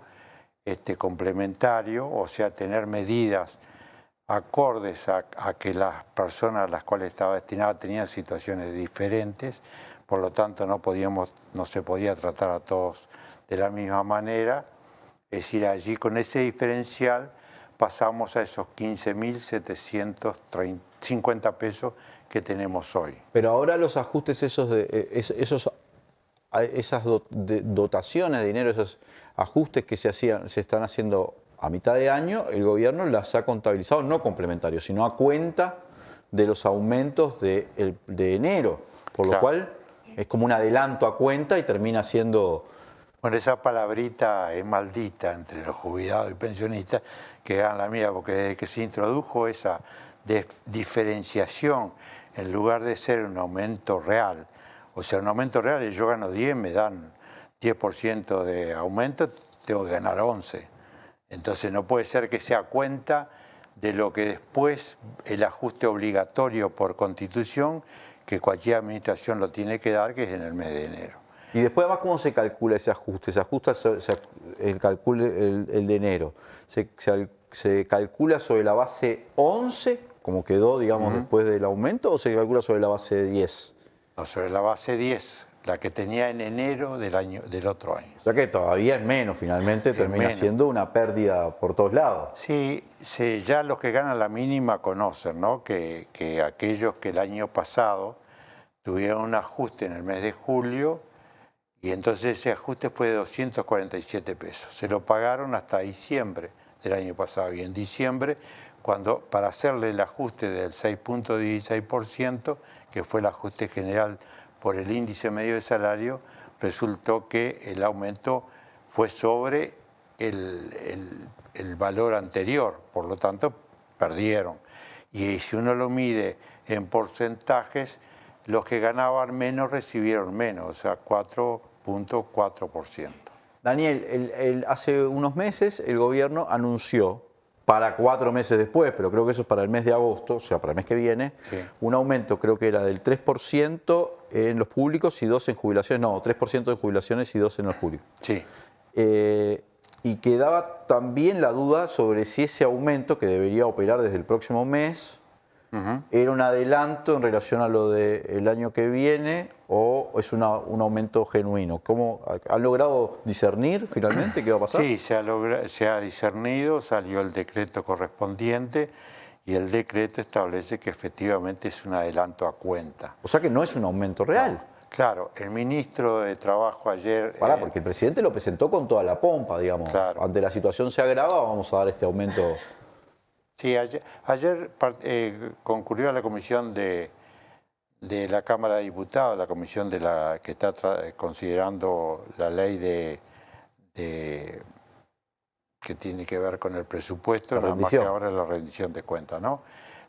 complementario, o sea, tener medidas acordes a que las personas a las cuales estaba destinada tenían situaciones diferentes, por lo tanto no se podía tratar a todos de la misma manera. Es decir, allí con ese diferencial pasamos a esos 15.750 pesos que tenemos hoy. Pero ahora los ajustes esas dotaciones de dinero, esos ajustes que se están haciendo a mitad de año, el gobierno las ha contabilizado no complementarios, sino a cuenta de los aumentos de enero, por lo cual es como un adelanto a cuenta y termina siendo... Bueno, esa palabrita es maldita entre los jubilados y pensionistas, que hagan la mía, porque desde que se introdujo esa diferenciación, en lugar de ser un aumento real, o sea, un aumento real, y yo gano 10, me dan 10% de aumento, tengo que ganar 11. Entonces no puede ser que sea cuenta de lo que después el ajuste obligatorio por constitución, que cualquier administración lo tiene que dar, que es en el mes de enero. Y después, además, ¿cómo se calcula ese ajuste? ¿Se ajusta el de enero? ¿Se calcula sobre la base 11 como quedó, digamos, después del aumento, o se calcula sobre la base de 10? No, sobre la base 10, la que tenía en enero del otro año. O sea que todavía es menos, finalmente termina siendo una pérdida por todos lados. Sí, ya los que ganan la mínima conocen, ¿no? Que aquellos que el año pasado tuvieron un ajuste en el mes de julio, y entonces ese ajuste fue de 247 pesos. Se lo pagaron hasta diciembre del año pasado, y en diciembre, para hacerle el ajuste del 6.16%, que fue el ajuste general por el índice medio de salario, resultó que el aumento fue sobre el valor anterior, por lo tanto perdieron. Y si uno lo mide en porcentajes, los que ganaban menos recibieron menos, o sea, 4.4%. Daniel, hace unos meses el gobierno anunció, para 4 meses después, pero creo que eso es para el mes de agosto, o sea, para el mes que viene, Sí. un aumento, creo que era del 3% en los públicos y 2% en jubilaciones, no, 3% en jubilaciones y 2% en los públicos. Sí. Y quedaba también la duda sobre si ese aumento, que debería operar desde el próximo mes, era un adelanto en relación a lo del año que viene o es un aumento genuino. ¿Cómo han logrado discernir finalmente qué va a pasar? Sí, se ha discernido, salió el decreto correspondiente y el decreto establece que efectivamente es un adelanto a cuenta. O sea que no es un aumento real. No, claro, el ministro de Trabajo ayer... Porque el presidente lo presentó con toda la pompa, digamos. Claro. Ante la situación se agrava, vamos a dar este aumento. Sí, ayer concurrió a la comisión de la Cámara de Diputados, la comisión que está considerando la ley que tiene que ver con el presupuesto, nada más que ahora la rendición de cuentas, ¿no?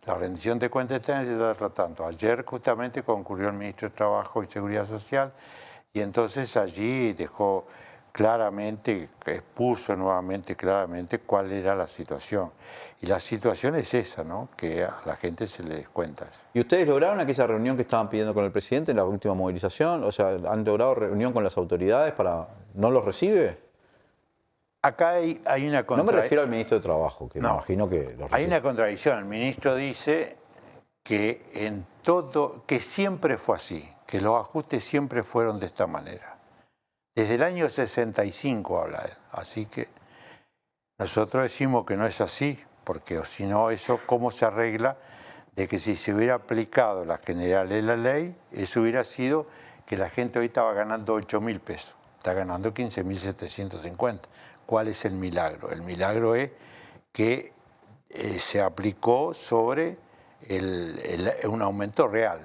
La rendición de cuentas se está tratando. Ayer justamente concurrió el ministro de Trabajo y Seguridad Social y entonces allí dejó claramente, expuso nuevamente claramente cuál era la situación. Y la situación es esa, ¿no? Que a la gente se le descuenta. ¿Y ustedes lograron aquella reunión que estaban pidiendo con el presidente en la última movilización? O sea, ¿han logrado reunión con las autoridades para... ¿No los recibe? Acá hay una contradicción. No me refiero al ministro de Trabajo, que me imagino que los recibe. Hay una contradicción. El ministro dice que que siempre fue así, que los ajustes siempre fueron de esta manera. Desde el año 65 habla él, así que nosotros decimos que no es así, porque o si no, eso cómo se arregla de que si se hubiera aplicado la general de la ley, eso hubiera sido que la gente hoy estaba ganando 8.000 pesos, está ganando 15.750. ¿Cuál es el milagro? El milagro es que se aplicó sobre un aumento real.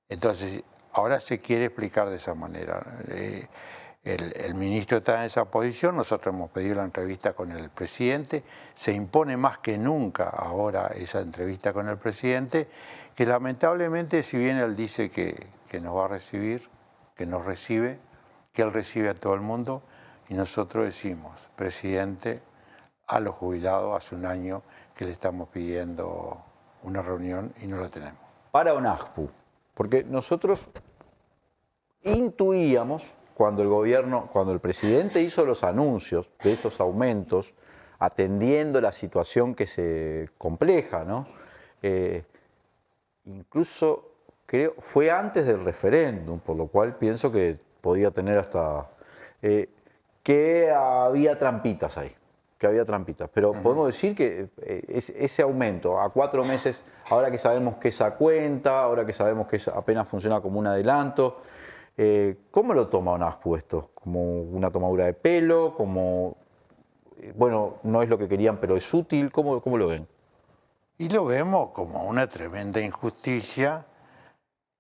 Entonces, ahora se quiere explicar de esa manera. El ministro está en esa posición, nosotros hemos pedido la entrevista con el presidente, se impone más que nunca ahora esa entrevista con el presidente, que lamentablemente, si bien él dice que nos va a recibir, que nos recibe, que él recibe a todo el mundo, y nosotros decimos, presidente, a los jubilados hace un año que le estamos pidiendo una reunión y no la tenemos. Para ONAJPU, porque nosotros intuíamos cuando el presidente hizo los anuncios de estos aumentos, atendiendo la situación que se compleja, ¿no? Incluso creo fue antes del referéndum, por lo cual pienso que podía tener hasta que había trampitas ahí, pero podemos decir que ese aumento a 4 meses, ahora que sabemos que esa cuenta, ahora que sabemos que apenas funciona como un adelanto, ¿cómo lo toma ONAJPU esto? ¿Como una tomadura de pelo? ¿Como, bueno, no es lo que querían, pero es útil? ¿Cómo lo ven? Y lo vemos como una tremenda injusticia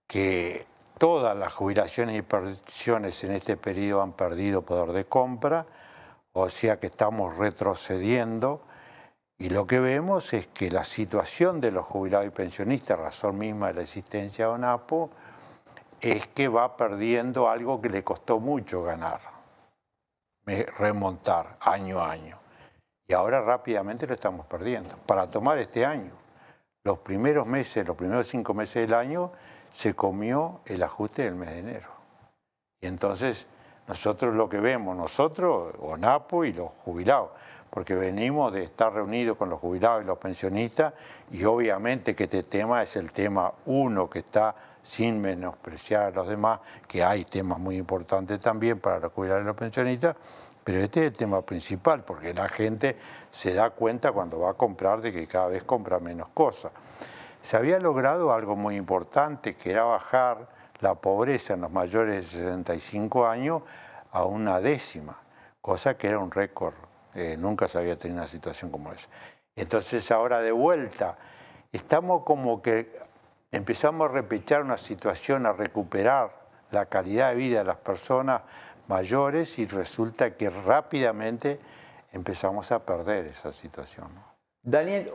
que todas las jubilaciones y pensiones en este periodo han perdido poder de compra, o sea que estamos retrocediendo, y lo que vemos es que la situación de los jubilados y pensionistas, razón misma de la existencia de ONAJPU, es que va perdiendo algo que le costó mucho ganar, remontar año a año. Y ahora rápidamente lo estamos perdiendo. Para tomar este año, los primeros 5 meses del año, se comió el ajuste del mes de enero. Y entonces Nosotros lo que vemos, nosotros, ONAPO y los jubilados, porque venimos de estar reunidos con los jubilados y los pensionistas y obviamente que este tema es el tema uno que está sin menospreciar a los demás, que hay temas muy importantes también para los jubilados y los pensionistas, pero este es el tema principal porque la gente se da cuenta cuando va a comprar de que cada vez compra menos cosas. Se había logrado algo muy importante que era bajar la pobreza en los mayores de 65 años a 1/10, cosa que era un récord. Nunca se había tenido una situación como esa. Entonces ahora de vuelta, estamos como que empezamos a repechar una situación, a recuperar la calidad de vida de las personas mayores y resulta que rápidamente empezamos a perder esa situación, ¿no? Daniel,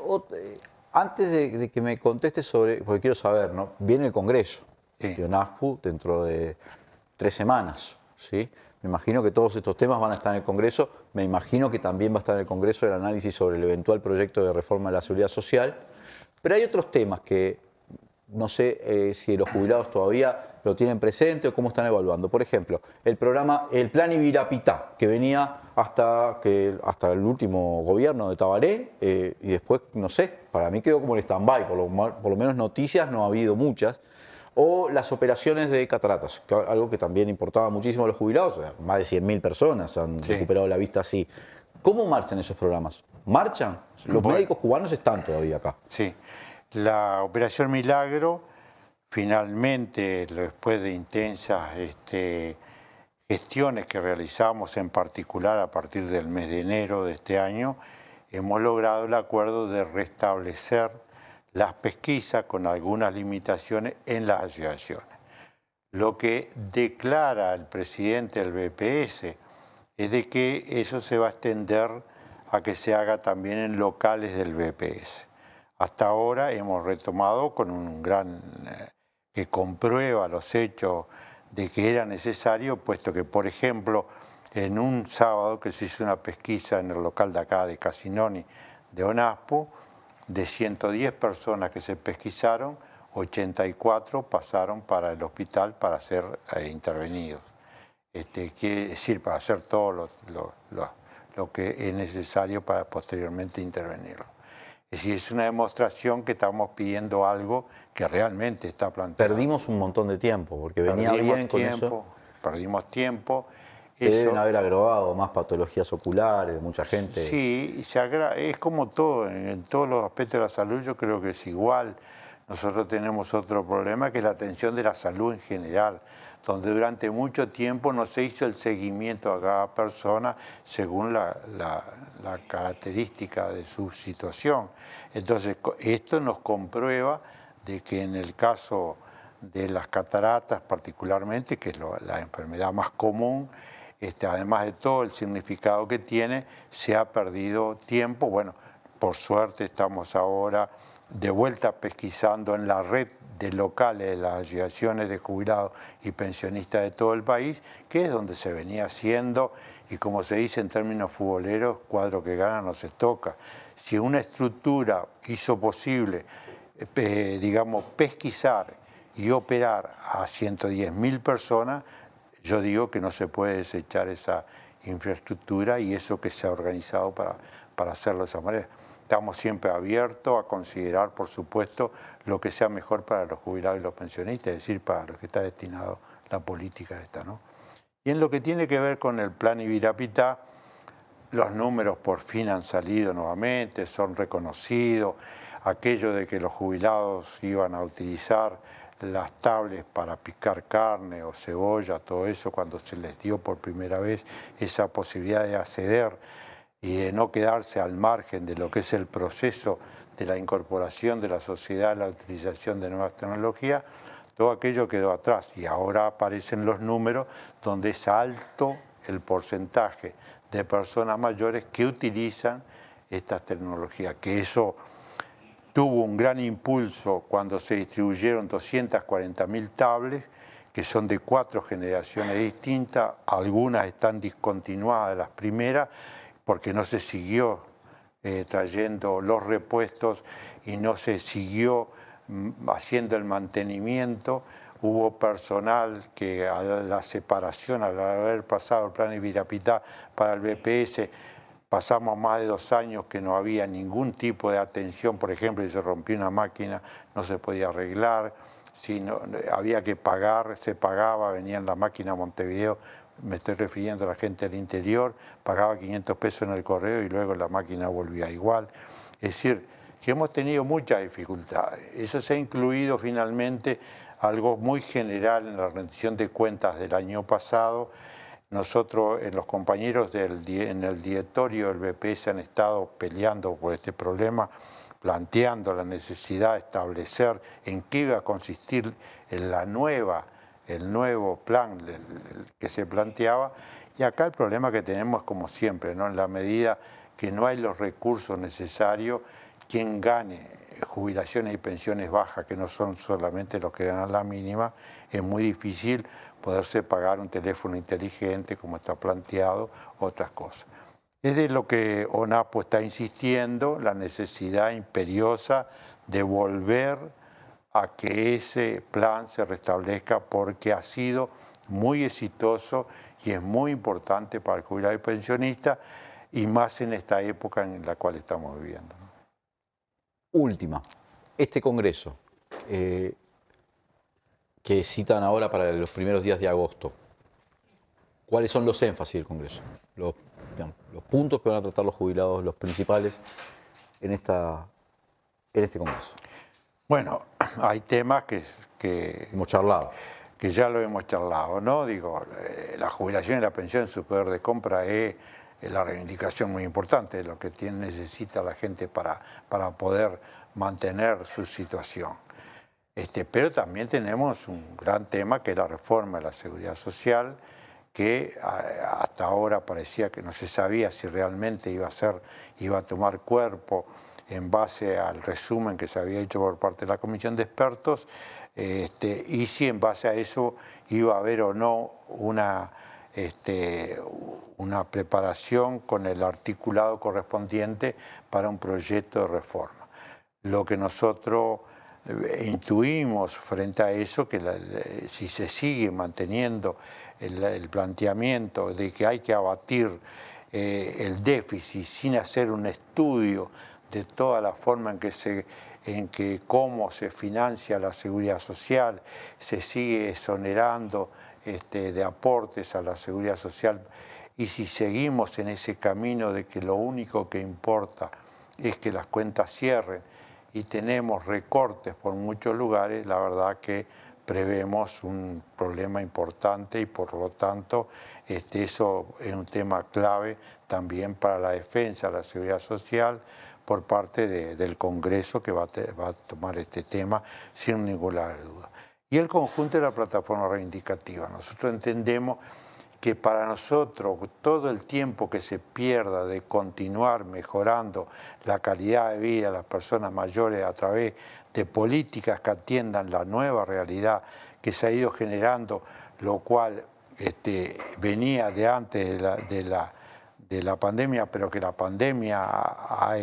antes de que me contestes sobre, porque quiero saber, ¿no? Viene el Congreso de ONASPU dentro de 3 semanas, ¿sí? Me imagino que todos estos temas van a estar en el Congreso. Me imagino que también va a estar en el Congreso el análisis sobre el eventual proyecto de reforma de la Seguridad Social. Pero hay otros temas que no sé si los jubilados todavía lo tienen presente o cómo están evaluando. Por ejemplo, el Plan Ibirapitá, que venía hasta el último gobierno de Tabaré y después, no sé, para mí quedó como en stand-by. Por lo menos noticias no ha habido muchas. O las operaciones de cataratas, algo que también importaba muchísimo a los jubilados. O sea, más de 100.000 personas han recuperado la vista así. ¿Cómo marchan esos programas? ¿Marchan? Los médicos cubanos están todavía acá. Sí. La Operación Milagro, finalmente, después de intensas gestiones que realizamos, en particular a partir del mes de enero de este año, hemos logrado el acuerdo de restablecer las pesquisas con algunas limitaciones en las asociaciones. Lo que declara el presidente del BPS es de que eso se va a extender a que se haga también en locales del BPS. Hasta ahora hemos retomado con un gran que comprueba los hechos de que era necesario, puesto que, por ejemplo, en un sábado que se hizo una pesquisa en el local de acá de Casinoni de ONASPU, de 110 personas que se pesquisaron, 84 pasaron para el hospital para ser intervenidos. Quiere decir, para hacer todo lo que es necesario para posteriormente intervenirlo. Es decir, es una demostración que estamos pidiendo algo que realmente está planteado. Perdimos un montón de tiempo, porque venía bien con eso. Perdimos tiempo. Deben haber agravado más patologías oculares de mucha gente. Sí, es como todo, en todos los aspectos de la salud yo creo que es igual. Nosotros tenemos otro problema que es la atención de la salud en general, donde durante mucho tiempo no se hizo el seguimiento a cada persona según la característica de su situación. Entonces, esto nos comprueba de que en el caso de las cataratas particularmente, que es la enfermedad más común, además de todo el significado que tiene, se ha perdido tiempo. Bueno, por suerte estamos ahora de vuelta pesquisando en la red de locales de las asociaciones de jubilados y pensionistas de todo el país, que es donde se venía haciendo, y como se dice en términos futboleros, cuadro que gana no se toca. Si una estructura hizo posible, digamos, pesquisar y operar a 110.000 personas, yo digo que no se puede desechar esa infraestructura y eso que se ha organizado para hacerlo de esa manera. Estamos siempre abiertos a considerar, por supuesto, lo que sea mejor para los jubilados y los pensionistas, es decir, para los que está destinado la política esta, ¿no? Y en lo que tiene que ver con el Plan Ibirapitá, los números por fin han salido nuevamente, son reconocidos. Aquello de que los jubilados iban a utilizar las tablets para picar carne o cebolla, todo eso, cuando se les dio por primera vez esa posibilidad de acceder y de no quedarse al margen de lo que es el proceso de la incorporación de la sociedad, la utilización de nuevas tecnologías, todo aquello quedó atrás y ahora aparecen los números donde es alto el porcentaje de personas mayores que utilizan estas tecnologías, que eso tuvo un gran impulso cuando se distribuyeron 240.000 tablets, que son de 4 generaciones distintas, algunas están discontinuadas, las primeras, porque no se siguió trayendo los repuestos y no se siguió haciendo el mantenimiento hubo personal que a la separación, al haber pasado el plan Ibirapitá para el BPS, pasamos más de 2 años que no había ningún tipo de atención. Por ejemplo, si se rompió una máquina no se podía arreglar, si no, había que pagar, se pagaba, venía en la máquina a Montevideo, me estoy refiriendo a la gente del interior, pagaba 500 pesos en el correo y luego la máquina volvía igual. Es decir, que hemos tenido muchas dificultades. Eso se ha incluido finalmente algo muy general en la rendición de cuentas del año pasado. Nosotros, los compañeros en el directorio del BPS han estado peleando por este problema, planteando la necesidad de establecer en qué iba a consistir el nuevo plan que se planteaba. Y acá el problema que tenemos, como siempre, ¿no? En la medida que no hay los recursos necesarios, quien gane jubilaciones y pensiones bajas, que no son solamente los que ganan la mínima, es muy difícil poderse pagar un teléfono inteligente como está planteado, otras cosas. Es de lo que ONAPO está insistiendo, la necesidad imperiosa de volver a que ese plan se restablezca porque ha sido muy exitoso y es muy importante para el jubilado y pensionista, y más en esta época en la cual estamos viviendo. Última, este Congreso que citan ahora para los primeros días de agosto, ¿cuáles son los énfasis del Congreso? Los puntos que van a tratar los jubilados, los principales en este Congreso. Bueno, hay temas que hemos charlado. Que ya lo hemos charlado, ¿no? Digo, la jubilación y la pensión, su poder de compra es la reivindicación muy importante de lo que necesita la gente para poder mantener su situación. Pero también tenemos un gran tema que es la reforma de la seguridad social, que hasta ahora parecía que no se sabía si realmente iba a tomar cuerpo en base al resumen que se había hecho por parte de la Comisión de Expertos, y si en base a eso iba a haber o no una preparación con el articulado correspondiente para un proyecto de reforma. Lo que nosotros intuimos frente a eso, que si se sigue manteniendo el planteamiento de que hay que abatir el déficit sin hacer un estudio de toda la forma en que cómo se financia la seguridad social, se sigue exonerando de aportes a la seguridad social, y si seguimos en ese camino de que lo único que importa es que las cuentas cierren y tenemos recortes por muchos lugares, la verdad que prevemos un problema importante y por lo tanto eso es un tema clave también para la defensa de la seguridad social por parte del Congreso, que va a tomar este tema sin ninguna duda. Y el conjunto de la plataforma reivindicativa. Nosotros entendemos que para nosotros todo el tiempo que se pierda de continuar mejorando la calidad de vida de las personas mayores a través de políticas que atiendan la nueva realidad que se ha ido generando, lo cual venía de antes de la pandemia, pero que la pandemia ha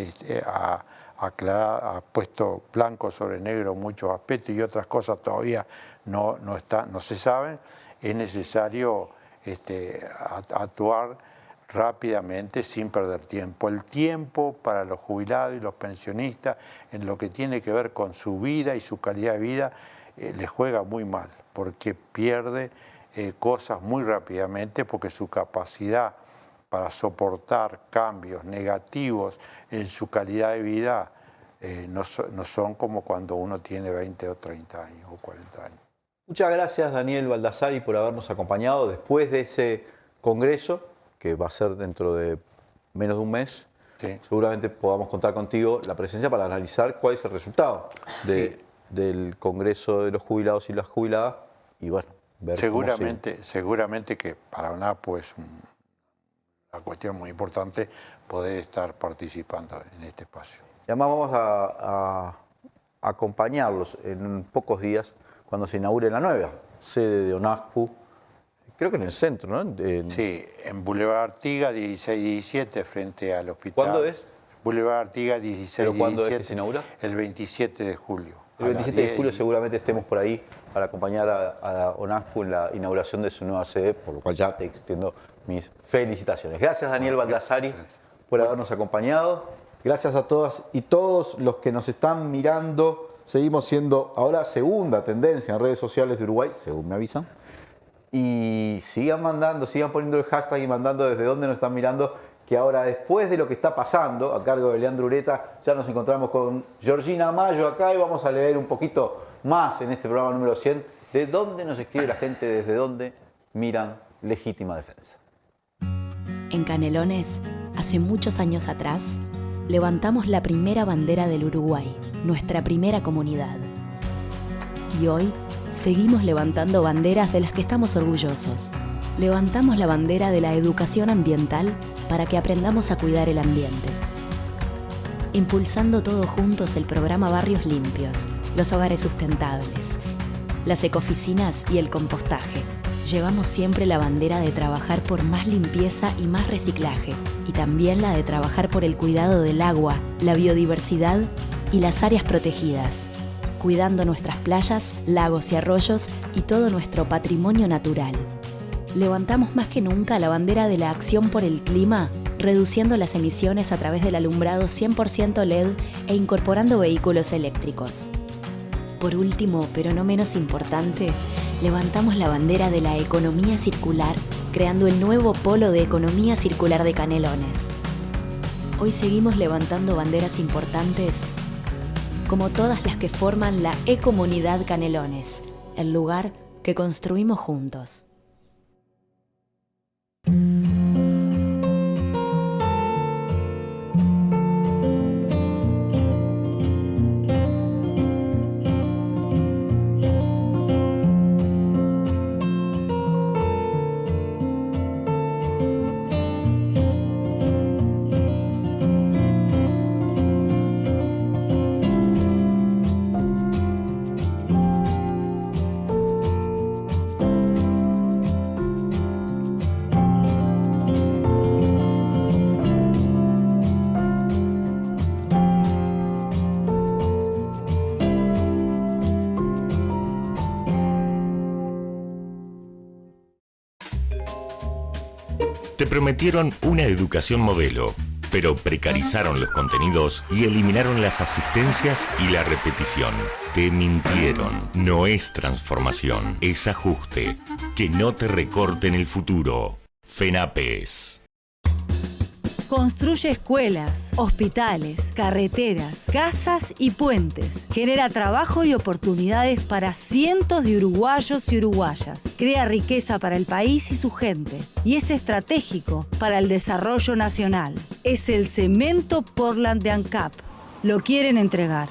puesto blanco sobre negro muchos aspectos y otras cosas todavía no se saben, es necesario actuar rápidamente sin perder tiempo. El tiempo para los jubilados y los pensionistas en lo que tiene que ver con su vida y su calidad de vida les juega muy mal, porque pierde cosas muy rápidamente, porque su capacidad para soportar cambios negativos en su calidad de vida no son como cuando uno tiene 20 o 30 años o 40 años. Muchas gracias, Daniel Baldassari, por habernos acompañado después de ese congreso, que va a ser dentro de menos de un mes. Sí. Seguramente podamos contar contigo la presencia para analizar cuál es el resultado del Congreso de los Jubilados y las Jubiladas y bueno, ver seguramente que para ONAPO es una cuestión muy importante poder estar participando en este espacio. Y además vamos a acompañarlos en pocos días cuando se inaugure la nueva sede de ONAPO, creo que en el centro, ¿no? Sí, en Boulevard Artigas 16-17 frente al hospital. ¿Cuándo es? Boulevard Artigas 16-17. ¿Pero cuándo es que se inaugura? El 27 de julio. El 27 de julio seguramente estemos por ahí para acompañar a la ONASPU en la inauguración de su nueva sede, por lo cual ya te extiendo mis felicitaciones. Gracias, Daniel Baldassari, por habernos acompañado. Gracias a todas y todos los que nos están mirando. Seguimos siendo ahora segunda tendencia en redes sociales de Uruguay, según me avisan. Y sigan mandando, sigan poniendo el hashtag y mandando desde dónde nos están mirando, que ahora, después de lo que está pasando, a cargo de Leandro Ureta, ya nos encontramos con Georgina Mayo acá y vamos a leer un poquito más en este programa número 100 de dónde nos escribe la gente, desde dónde miran Legítima Defensa. En Canelones, hace muchos años atrás, levantamos la primera bandera del Uruguay, nuestra primera comunidad. Y hoy seguimos levantando banderas de las que estamos orgullosos. Levantamos la bandera de la educación ambiental para que aprendamos a cuidar el ambiente. Impulsando todos juntos el programa Barrios Limpios, los hogares sustentables, las ecoficinas y el compostaje. Llevamos siempre la bandera de trabajar por más limpieza y más reciclaje, y también la de trabajar por el cuidado del agua, la biodiversidad y las áreas protegidas, cuidando nuestras playas, lagos y arroyos y todo nuestro patrimonio natural. Levantamos más que nunca la bandera de la acción por el clima, reduciendo las emisiones a través del alumbrado 100% LED e incorporando vehículos eléctricos. Por último, pero no menos importante, levantamos la bandera de la economía circular, creando el nuevo polo de economía circular de Canelones. Hoy seguimos levantando banderas importantes, como todas las que forman la Ecomunidad Canelones, el lugar que construimos juntos. Te prometieron una educación modelo, pero precarizaron los contenidos y eliminaron las asistencias y la repetición. Te mintieron. No es transformación, es ajuste. Que no te recorten el futuro. FENAPES. Construye escuelas, hospitales, carreteras, casas y puentes. Genera trabajo y oportunidades para cientos de uruguayos y uruguayas. Crea riqueza para el país y su gente. Y es estratégico para el desarrollo nacional. Es el cemento Portland de ANCAP. Lo quieren entregar.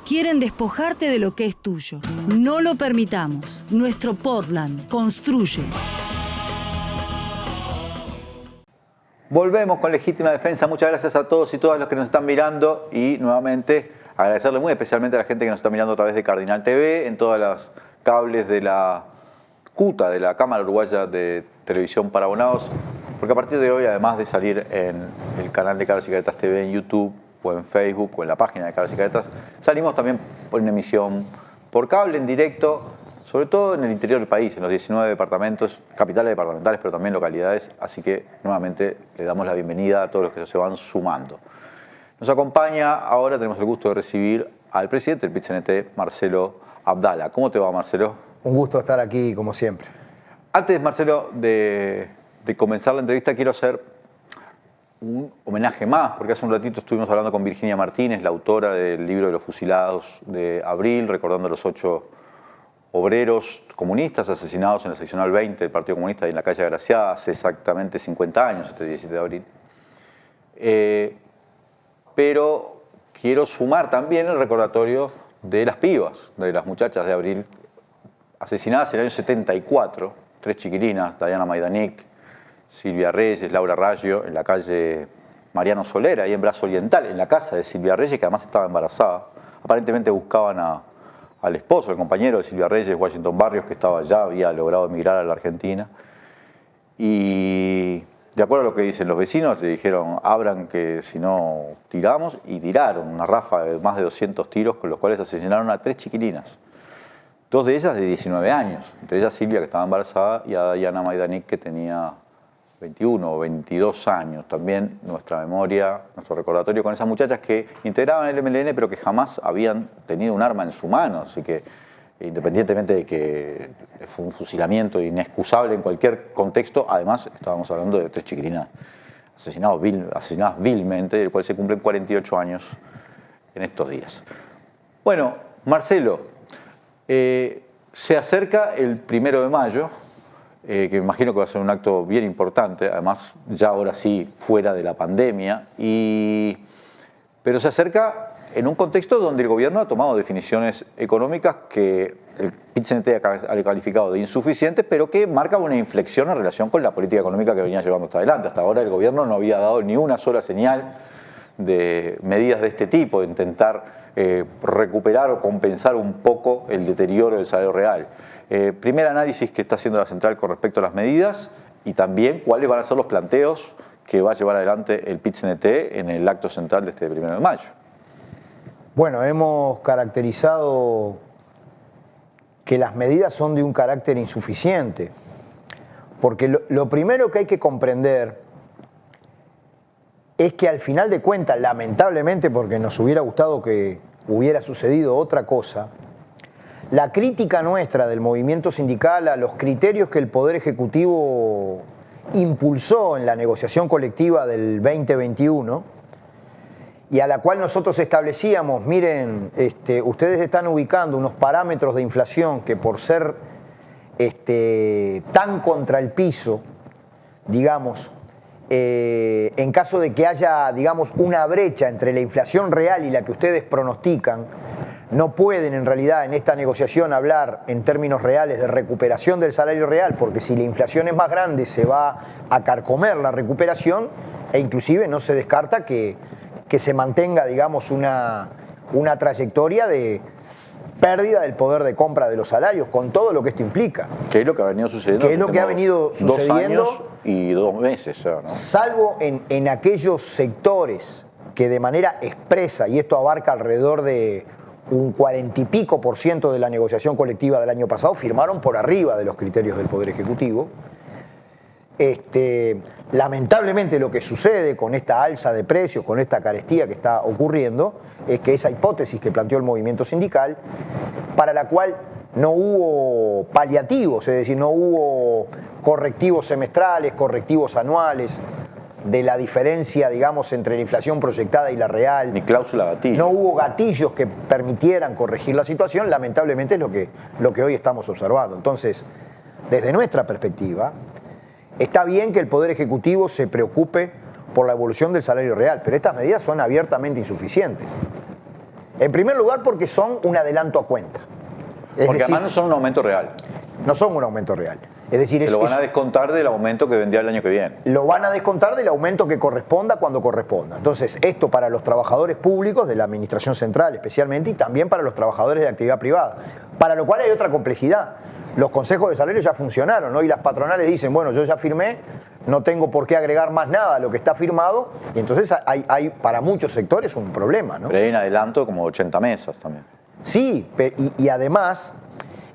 Quieren despojarte de lo que es tuyo. No lo permitamos. Nuestro Portland construye. Volvemos con Legítima Defensa. Muchas gracias a todos y todas los que nos están mirando y nuevamente agradecerle muy especialmente a la gente que nos está mirando a través de Cardinal TV, en todos los cables de la CUTA, de la Cámara Uruguaya de Televisión para Abonados, porque a partir de hoy, además de salir en el canal de Caras y Caretas TV en YouTube o en Facebook o en la página de Caras y Caretas, salimos también por una emisión por cable en directo, sobre todo en el interior del país, en los 19 departamentos, capitales departamentales, pero también localidades. Así que nuevamente le damos la bienvenida a todos los que se van sumando. Nos acompaña ahora, tenemos el gusto de recibir al presidente del PIT-CNT, Marcelo Abdala. ¿Cómo te va, Marcelo? Un gusto estar aquí, como siempre. Antes, Marcelo, de comenzar la entrevista, quiero hacer un homenaje más, porque hace un ratito estuvimos hablando con Virginia Martínez, la autora del libro de los fusilados de abril, recordando los 8 obreros comunistas asesinados en la seccional 20 del Partido Comunista y en la calle Agraciada hace exactamente 50 años, este 17 de abril. Pero quiero sumar también el recordatorio de las pibas, de las muchachas de abril, asesinadas en el año 74, 3 chiquilinas, Diana Maidanic, Silvia Reyes, Laura Raggio, en la calle Mariano Soler, ahí en Brazo Oriental, en la casa de Silvia Reyes, que además estaba embarazada. Aparentemente buscaban al esposo, el compañero de Silvia Reyes, Washington Barrios, que estaba allá, había logrado emigrar a la Argentina. Y de acuerdo a lo que dicen los vecinos, le dijeron, abran que si no tiramos, y tiraron una ráfaga de más de 200 tiros, con los cuales asesinaron a 3 chiquilinas. 2 de ellas de 19 años, entre ellas Silvia, que estaba embarazada, y a Diana Maidanik, que tenía 21 o 22 años. También nuestra memoria, nuestro recordatorio con esas muchachas que integraban el MLN, pero que jamás habían tenido un arma en su mano. Así que, independientemente de que fue un fusilamiento inexcusable en cualquier contexto, además estábamos hablando de 3 chiquilinas asesinadas vilmente, del cual se cumplen 48 años en estos días. Bueno, Marcelo, se acerca el 1 de mayo, que me imagino que va a ser un acto bien importante, además ya ahora sí fuera de la pandemia, pero se acerca en un contexto donde el gobierno ha tomado definiciones económicas que el PIT-CNT ha calificado de insuficientes, pero que marca una inflexión en relación con la política económica que venía llevando hasta adelante. Hasta ahora el gobierno no había dado ni una sola señal de medidas de este tipo, de intentar recuperar o compensar un poco el deterioro del salario real. Primer análisis que está haciendo la central con respecto a las medidas y también cuáles van a ser los planteos que va a llevar adelante el PIT-CNT en el acto central de este 1 de mayo. Bueno, hemos caracterizado que las medidas son de un carácter insuficiente, porque lo primero que hay que comprender es que al final de cuentas, lamentablemente, porque nos hubiera gustado que hubiera sucedido otra cosa, la crítica nuestra del movimiento sindical a los criterios que el Poder Ejecutivo impulsó en la negociación colectiva del 2021 y a la cual nosotros establecíamos, miren, ustedes están ubicando unos parámetros de inflación que por ser tan contra el piso, digamos, en caso de que haya, digamos, una brecha entre la inflación real y la que ustedes pronostican, no pueden en realidad en esta negociación hablar en términos reales de recuperación del salario real, porque si la inflación es más grande se va a carcomer la recuperación e inclusive no se descarta que se mantenga, digamos, una trayectoria de pérdida del poder de compra de los salarios, con todo lo que esto implica. ¿Qué es lo que ha venido sucediendo? ¿Qué es lo que ha venido sucediendo? 2 años y 2 meses. ¿No? Salvo en aquellos sectores que de manera expresa, y esto abarca alrededor de un 40 y pico % de la negociación colectiva del año pasado, firmaron por arriba de los criterios del Poder Ejecutivo. Lamentablemente lo que sucede con esta alza de precios, con esta carestía que está ocurriendo, es que esa hipótesis que planteó el movimiento sindical, para la cual no hubo paliativos, es decir, no hubo correctivos semestrales, correctivos anuales de la diferencia, digamos, entre la inflación proyectada y la real. Ni cláusula gatillo. No hubo gatillos que permitieran corregir la situación, lamentablemente es lo que hoy estamos observando. Entonces, desde nuestra perspectiva, está bien que el Poder Ejecutivo se preocupe por la evolución del salario real, pero estas medidas son abiertamente insuficientes. En primer lugar, porque son un adelanto a cuenta. Porque además no son un aumento real. No son un aumento real. Es decir, lo van a descontar del aumento que vendría el año que viene. Lo van a descontar del aumento que corresponda cuando corresponda. Entonces, esto para los trabajadores públicos de la Administración Central especialmente y también para los trabajadores de actividad privada. Para lo cual hay otra complejidad. Los consejos de salario ya funcionaron, ¿no? Y las patronales dicen, bueno, yo ya firmé, no tengo por qué agregar más nada a lo que está firmado, y entonces hay para muchos sectores un problema, ¿no? Pero hay un adelanto como 80 mesas también. Sí, y además,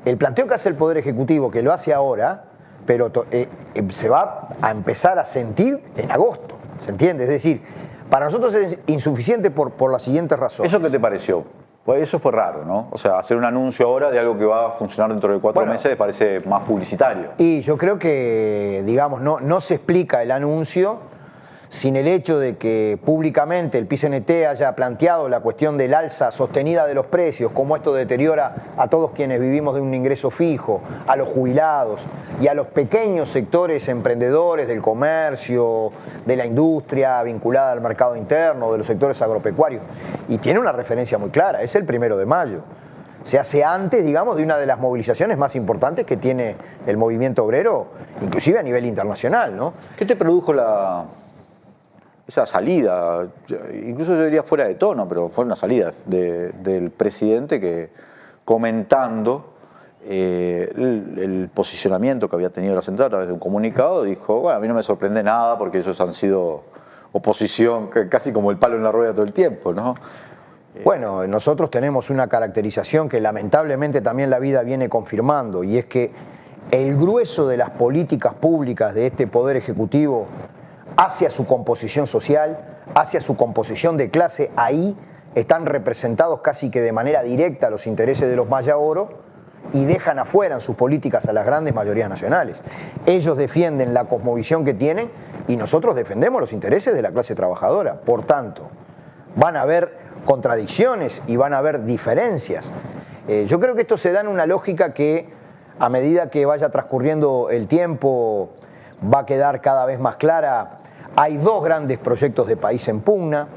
el planteo que hace el Poder Ejecutivo, que lo hace ahora, pero se va a empezar a sentir en agosto, ¿se entiende? Es decir, para nosotros es insuficiente por las siguientes razones. ¿Eso qué te pareció? Pues eso fue raro, ¿no? O sea, hacer un anuncio ahora de algo que va a funcionar dentro de 4 meses parece más publicitario. Y yo creo que, digamos, no se explica el anuncio sin el hecho de que públicamente el PIT-CNT haya planteado la cuestión del alza sostenida de los precios, cómo esto deteriora a todos quienes vivimos de un ingreso fijo, a los jubilados y a los pequeños sectores emprendedores del comercio, de la industria vinculada al mercado interno, de los sectores agropecuarios. Y tiene una referencia muy clara, es el 1 de mayo. Se hace antes, digamos, de una de las movilizaciones más importantes que tiene el movimiento obrero, inclusive a nivel internacional, ¿no? ¿Qué te produjo esa salida, incluso yo diría fuera de tono, pero fue una salida del presidente que, comentando el posicionamiento que había tenido la central a través de un comunicado, dijo, bueno, a mí no me sorprende nada porque ellos han sido oposición, casi como el palo en la rueda todo el tiempo, ¿no? Bueno, nosotros tenemos una caracterización que lamentablemente también la vida viene confirmando, y es que el grueso de las políticas públicas de este Poder Ejecutivo hacia su composición social, hacia su composición de clase, ahí están representados casi que de manera directa los intereses de los Maya Oro y dejan afuera en sus políticas a las grandes mayorías nacionales. Ellos defienden la cosmovisión que tienen y nosotros defendemos los intereses de la clase trabajadora. Por tanto, van a haber contradicciones y van a haber diferencias. Yo creo que esto se da en una lógica que a medida que vaya transcurriendo el tiempo va a quedar cada vez más clara. Hay dos grandes proyectos de país en pugna.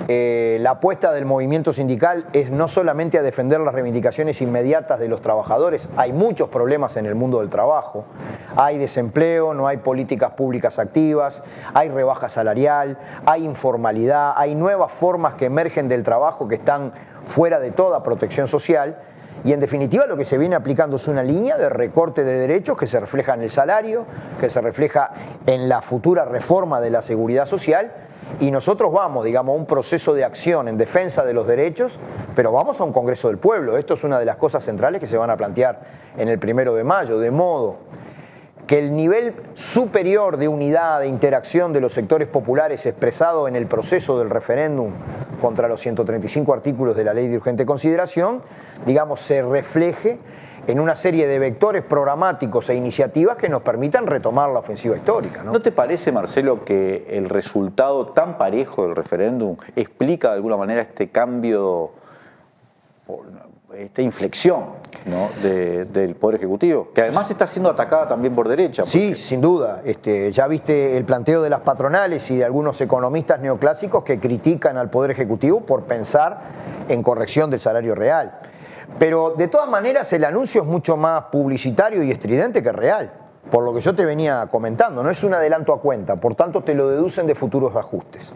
La apuesta del movimiento sindical es no solamente a defender las reivindicaciones inmediatas de los trabajadores, hay muchos problemas en el mundo del trabajo, hay desempleo, no hay políticas públicas activas, hay rebaja salarial, hay informalidad, hay nuevas formas que emergen del trabajo que están fuera de toda protección social. Y en definitiva lo que se viene aplicando es una línea de recorte de derechos que se refleja en el salario, que se refleja en la futura reforma de la seguridad social, y nosotros vamos, digamos, a un proceso de acción en defensa de los derechos, pero vamos a un Congreso del Pueblo. Esto es una de las cosas centrales que se van a plantear en el 1 de mayo, de modo que el nivel superior de unidad, de interacción de los sectores populares expresado en el proceso del referéndum contra los 135 artículos de la Ley de Urgente Consideración, digamos, se refleje en una serie de vectores programáticos e iniciativas que nos permitan retomar la ofensiva histórica, ¿no? ¿No te parece, Marcelo, que el resultado tan parejo del referéndum explica de alguna manera este cambio, esta inflexión, ¿no?, del Poder Ejecutivo, que además está siendo atacada también por derecha? Sí, sin duda. Ya viste el planteo de las patronales y de algunos economistas neoclásicos que critican al Poder Ejecutivo por pensar en corrección del salario real. Pero de todas maneras el anuncio es mucho más publicitario y estridente que real, por lo que yo te venía comentando, no es un adelanto a cuenta, por tanto te lo deducen de futuros ajustes.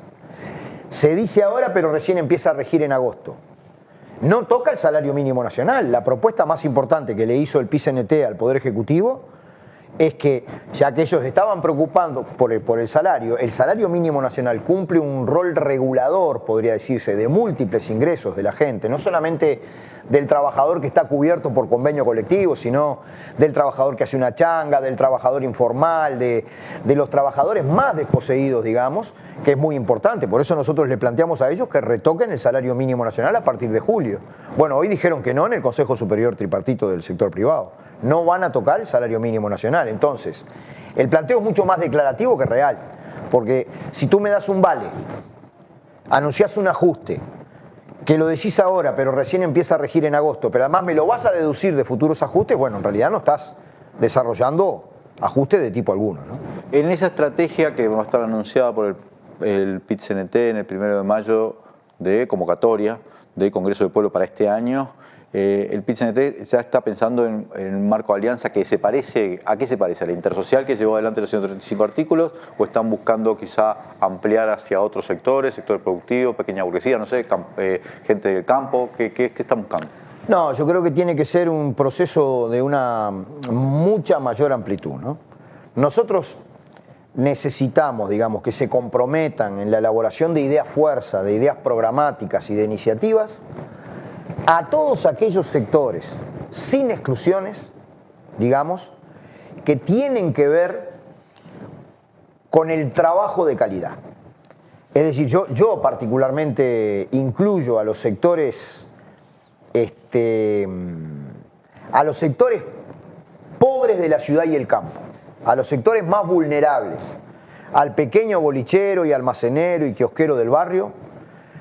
Se dice ahora, pero recién empieza a regir en agosto. No toca el salario mínimo nacional. La propuesta más importante que le hizo el PIT-CNT al Poder Ejecutivo es que, ya que ellos estaban preocupando por el salario mínimo nacional cumple un rol regulador, podría decirse, de múltiples ingresos de la gente, no solamente del trabajador que está cubierto por convenio colectivo, sino del trabajador que hace una changa, del trabajador informal, de los trabajadores más desposeídos, digamos, que es muy importante. Por eso nosotros le planteamos a ellos que retoquen el salario mínimo nacional a partir de julio. Bueno, hoy dijeron que no en el Consejo Superior Tripartito del sector privado. No van a tocar el salario mínimo nacional. Entonces, el planteo es mucho más declarativo que real, porque si tú me das un vale, anunciás un ajuste, que lo decís ahora, pero recién empieza a regir en agosto, pero además me lo vas a deducir de futuros ajustes, bueno, en realidad no estás desarrollando ajustes de tipo alguno, ¿no? En esa estrategia que va a estar anunciada por el PIT-CNT en el 1 de mayo de convocatoria del Congreso del Pueblo para este año, el PIT-CNT ya está pensando en un marco de alianza que se parece, ¿a qué se parece? ¿A la intersocial que llevó adelante los 135 artículos? ¿O están buscando quizá ampliar hacia otros sectores, sector productivo, pequeña burguesía, no sé, gente del campo? ¿Qué están buscando? No, yo creo que tiene que ser un proceso de una mucha mayor amplitud, ¿no? Nosotros necesitamos, digamos, que se comprometan en la elaboración de ideas fuerza, de ideas programáticas y de iniciativas a todos aquellos sectores, sin exclusiones, digamos, que tienen que ver con el trabajo de calidad. Es decir, yo particularmente incluyo a los sectores, pobres de la ciudad y el campo, a los sectores más vulnerables, al pequeño bolichero y almacenero y kiosquero del barrio,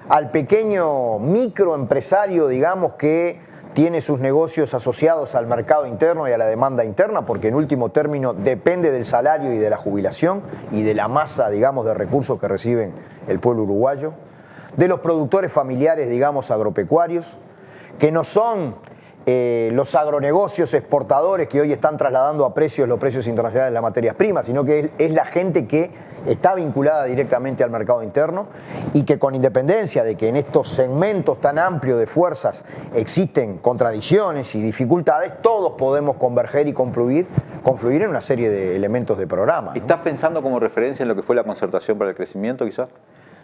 al pequeño microempresario, digamos, que tiene sus negocios asociados al mercado interno y a la demanda interna, porque en último término depende del salario y de la jubilación y de la masa, digamos, de recursos que reciben el pueblo uruguayo, de los productores familiares, digamos, agropecuarios, que no son los agronegocios exportadores que hoy están trasladando a precios los precios internacionales de las materias primas, sino que es la gente que está vinculada directamente al mercado interno y que, con independencia de que en estos segmentos tan amplios de fuerzas existen contradicciones y dificultades, todos podemos converger y confluir en una serie de elementos de programa, ¿no? ¿Estás pensando como referencia en lo que fue la concertación para el crecimiento, quizás?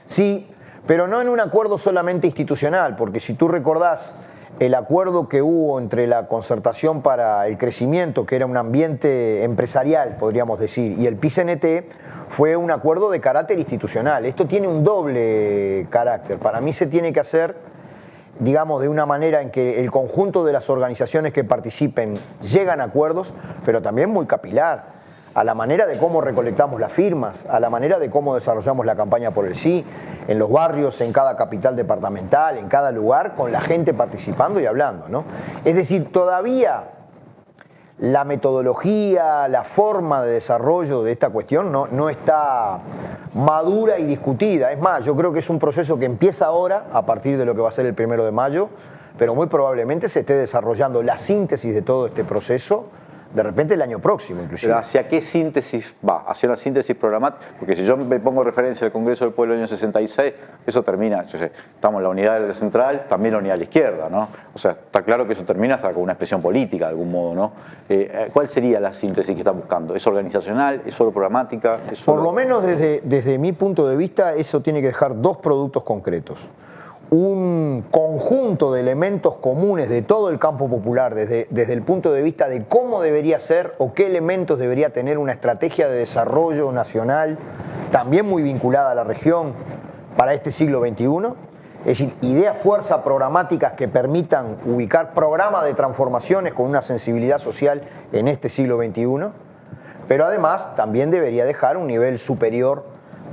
Sí, pero no en un acuerdo solamente institucional, porque si tú recordás el acuerdo que hubo entre la Concertación para el Crecimiento, que era un ambiente empresarial, podríamos decir, y el PICNT, fue un acuerdo de carácter institucional. Esto tiene un doble carácter. Para mí se tiene que hacer, digamos, de una manera en que el conjunto de las organizaciones que participen llegan a acuerdos, pero también muy capilar, a la manera de cómo recolectamos las firmas, a la manera de cómo desarrollamos la campaña por el sí, en los barrios, en cada capital departamental, en cada lugar, con la gente participando y hablando, ¿no? Es decir, todavía la metodología, la forma de desarrollo de esta cuestión no está madura y discutida. Es más, yo creo que es un proceso que empieza ahora, a partir de lo que va a ser el 1 de mayo, pero muy probablemente se esté desarrollando la síntesis de todo este proceso de repente el año próximo, inclusive. Pero ¿hacia qué síntesis va? ¿Hacia una síntesis programática? Porque si yo me pongo referencia al Congreso del Pueblo del año 66, eso termina, yo sé, estamos en la unidad de la central, también la unidad de la izquierda, ¿no? O sea, está claro que eso termina hasta con una expresión política, de algún modo, ¿no? ¿Cuál sería la síntesis que están buscando? ¿Es organizacional? ¿Es solo programática? ¿Es solo... Por lo menos desde mi punto de vista, eso tiene que dejar dos productos concretos. Un conjunto de elementos comunes de todo el campo popular desde el punto de vista de cómo debería ser o qué elementos debería tener una estrategia de desarrollo nacional, también muy vinculada a la región para este siglo XXI. Es decir, ideas, fuerzas programáticas que permitan ubicar programas de transformaciones con una sensibilidad social en este siglo XXI, pero además también debería dejar un nivel superior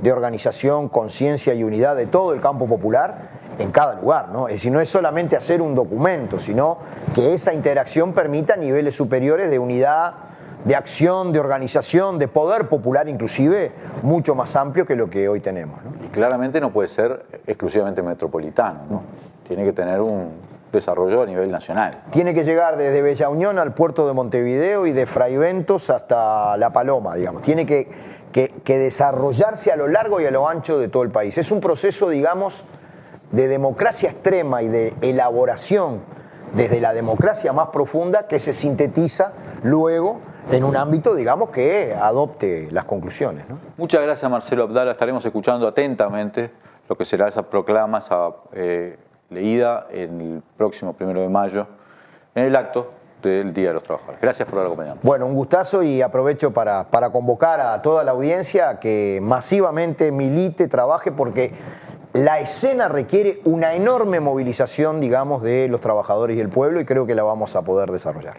de organización, conciencia y unidad de todo el campo popular en cada lugar, ¿no? Es decir, no es solamente hacer un documento, sino que esa interacción permita niveles superiores de unidad, de acción, de organización, de poder popular inclusive, mucho más amplio que lo que hoy tenemos, ¿no? Y claramente no puede ser exclusivamente metropolitano, ¿no? Tiene que tener un desarrollo a nivel nacional, ¿no? Tiene que llegar desde Bella Unión al puerto de Montevideo y de Fraiventos hasta La Paloma, digamos. Tiene que desarrollarse a lo largo y a lo ancho de todo el país. Es un proceso, digamos, de democracia extrema y de elaboración desde la democracia más profunda que se sintetiza luego en un ámbito, digamos, que adopte las conclusiones, ¿no? Muchas gracias, Marcelo Abdala. Estaremos escuchando atentamente lo que será esa proclama, esa leída en el próximo 1 de mayo, en el acto del Día de los Trabajadores. Gracias por acompañarnos. Bueno, un gustazo y aprovecho para convocar a toda la audiencia a que masivamente milite, trabaje, porque la escena requiere una enorme movilización, digamos, de los trabajadores y el pueblo, y creo que la vamos a poder desarrollar.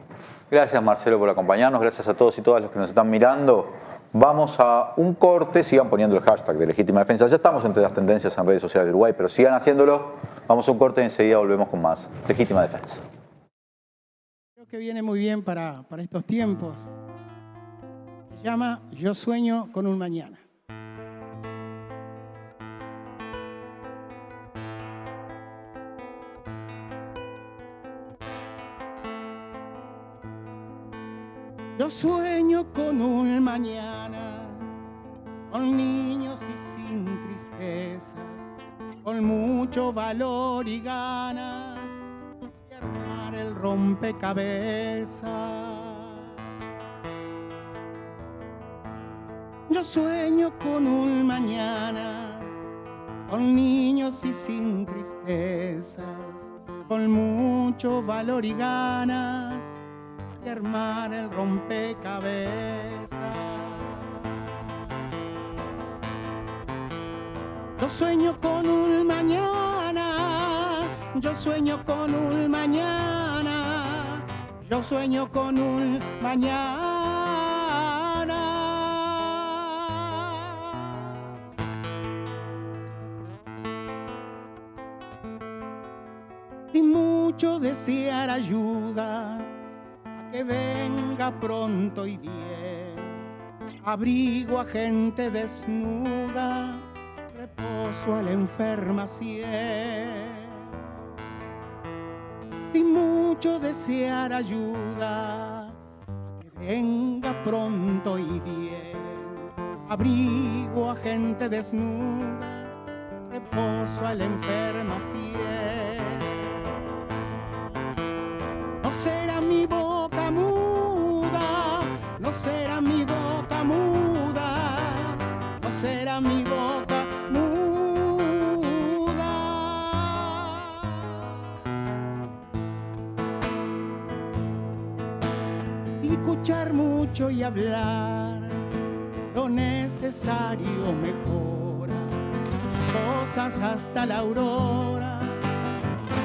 Gracias, Marcelo, por acompañarnos. Gracias a todos y todas los que nos están mirando. Vamos a un corte. Sigan poniendo el hashtag de Legítima Defensa. Ya estamos entre las tendencias en redes sociales de Uruguay, pero sigan haciéndolo. Vamos a un corte y enseguida volvemos con más Legítima Defensa. Creo que viene muy bien para estos tiempos. Se llama Yo sueño con un mañana. Yo sueño con un mañana, con niños y sin tristezas, con mucho valor y ganas de armar el rompecabezas. Yo sueño con un mañana, con niños y sin tristezas, con mucho valor y ganas de armar el rompecabezas. Yo sueño con un mañana, yo sueño con un mañana, yo sueño con un mañana. Sin mucho desear ayuda, que venga pronto y bien, abrigo a gente desnuda, reposo a la enferma sien. Sin mucho desear ayuda, que venga pronto y bien, abrigo a gente desnuda, reposo a la enferma sien. No será mi boca muda, no será mi boca muda, no será mi boca muda. mucho y hablar lo necesario mejora. Cosas hasta la aurora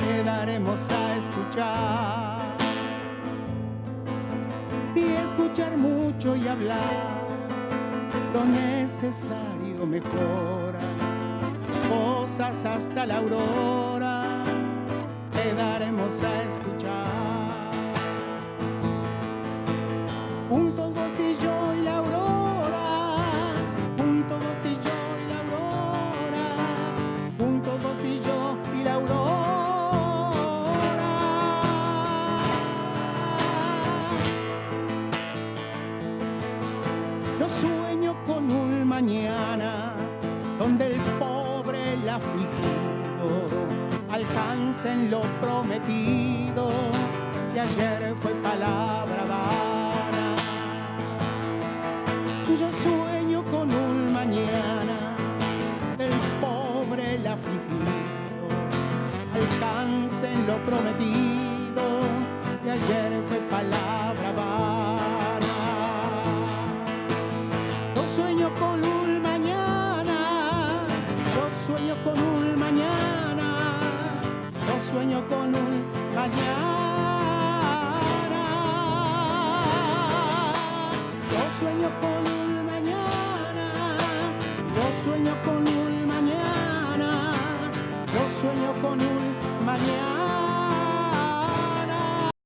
quedaremos a escuchar. Y escuchar mucho y hablar lo necesario mejora. Cosas hasta la aurora quedaremos a escuchar. Juntos vos y yo y la aurora, juntos vos y yo y la aurora, juntos vos y yo y la aurora. Yo sueño con un mañana donde el pobre, el afligido, alcancen lo prometido, que ayer fue palabra vana. Yo sueño con un mañana, el pobre, el afligido, alcancen lo prometido, que ayer fue palabra vana. Yo sueño con un mañana, yo sueño con un mañana, yo sueño con un mañana, yo sueño con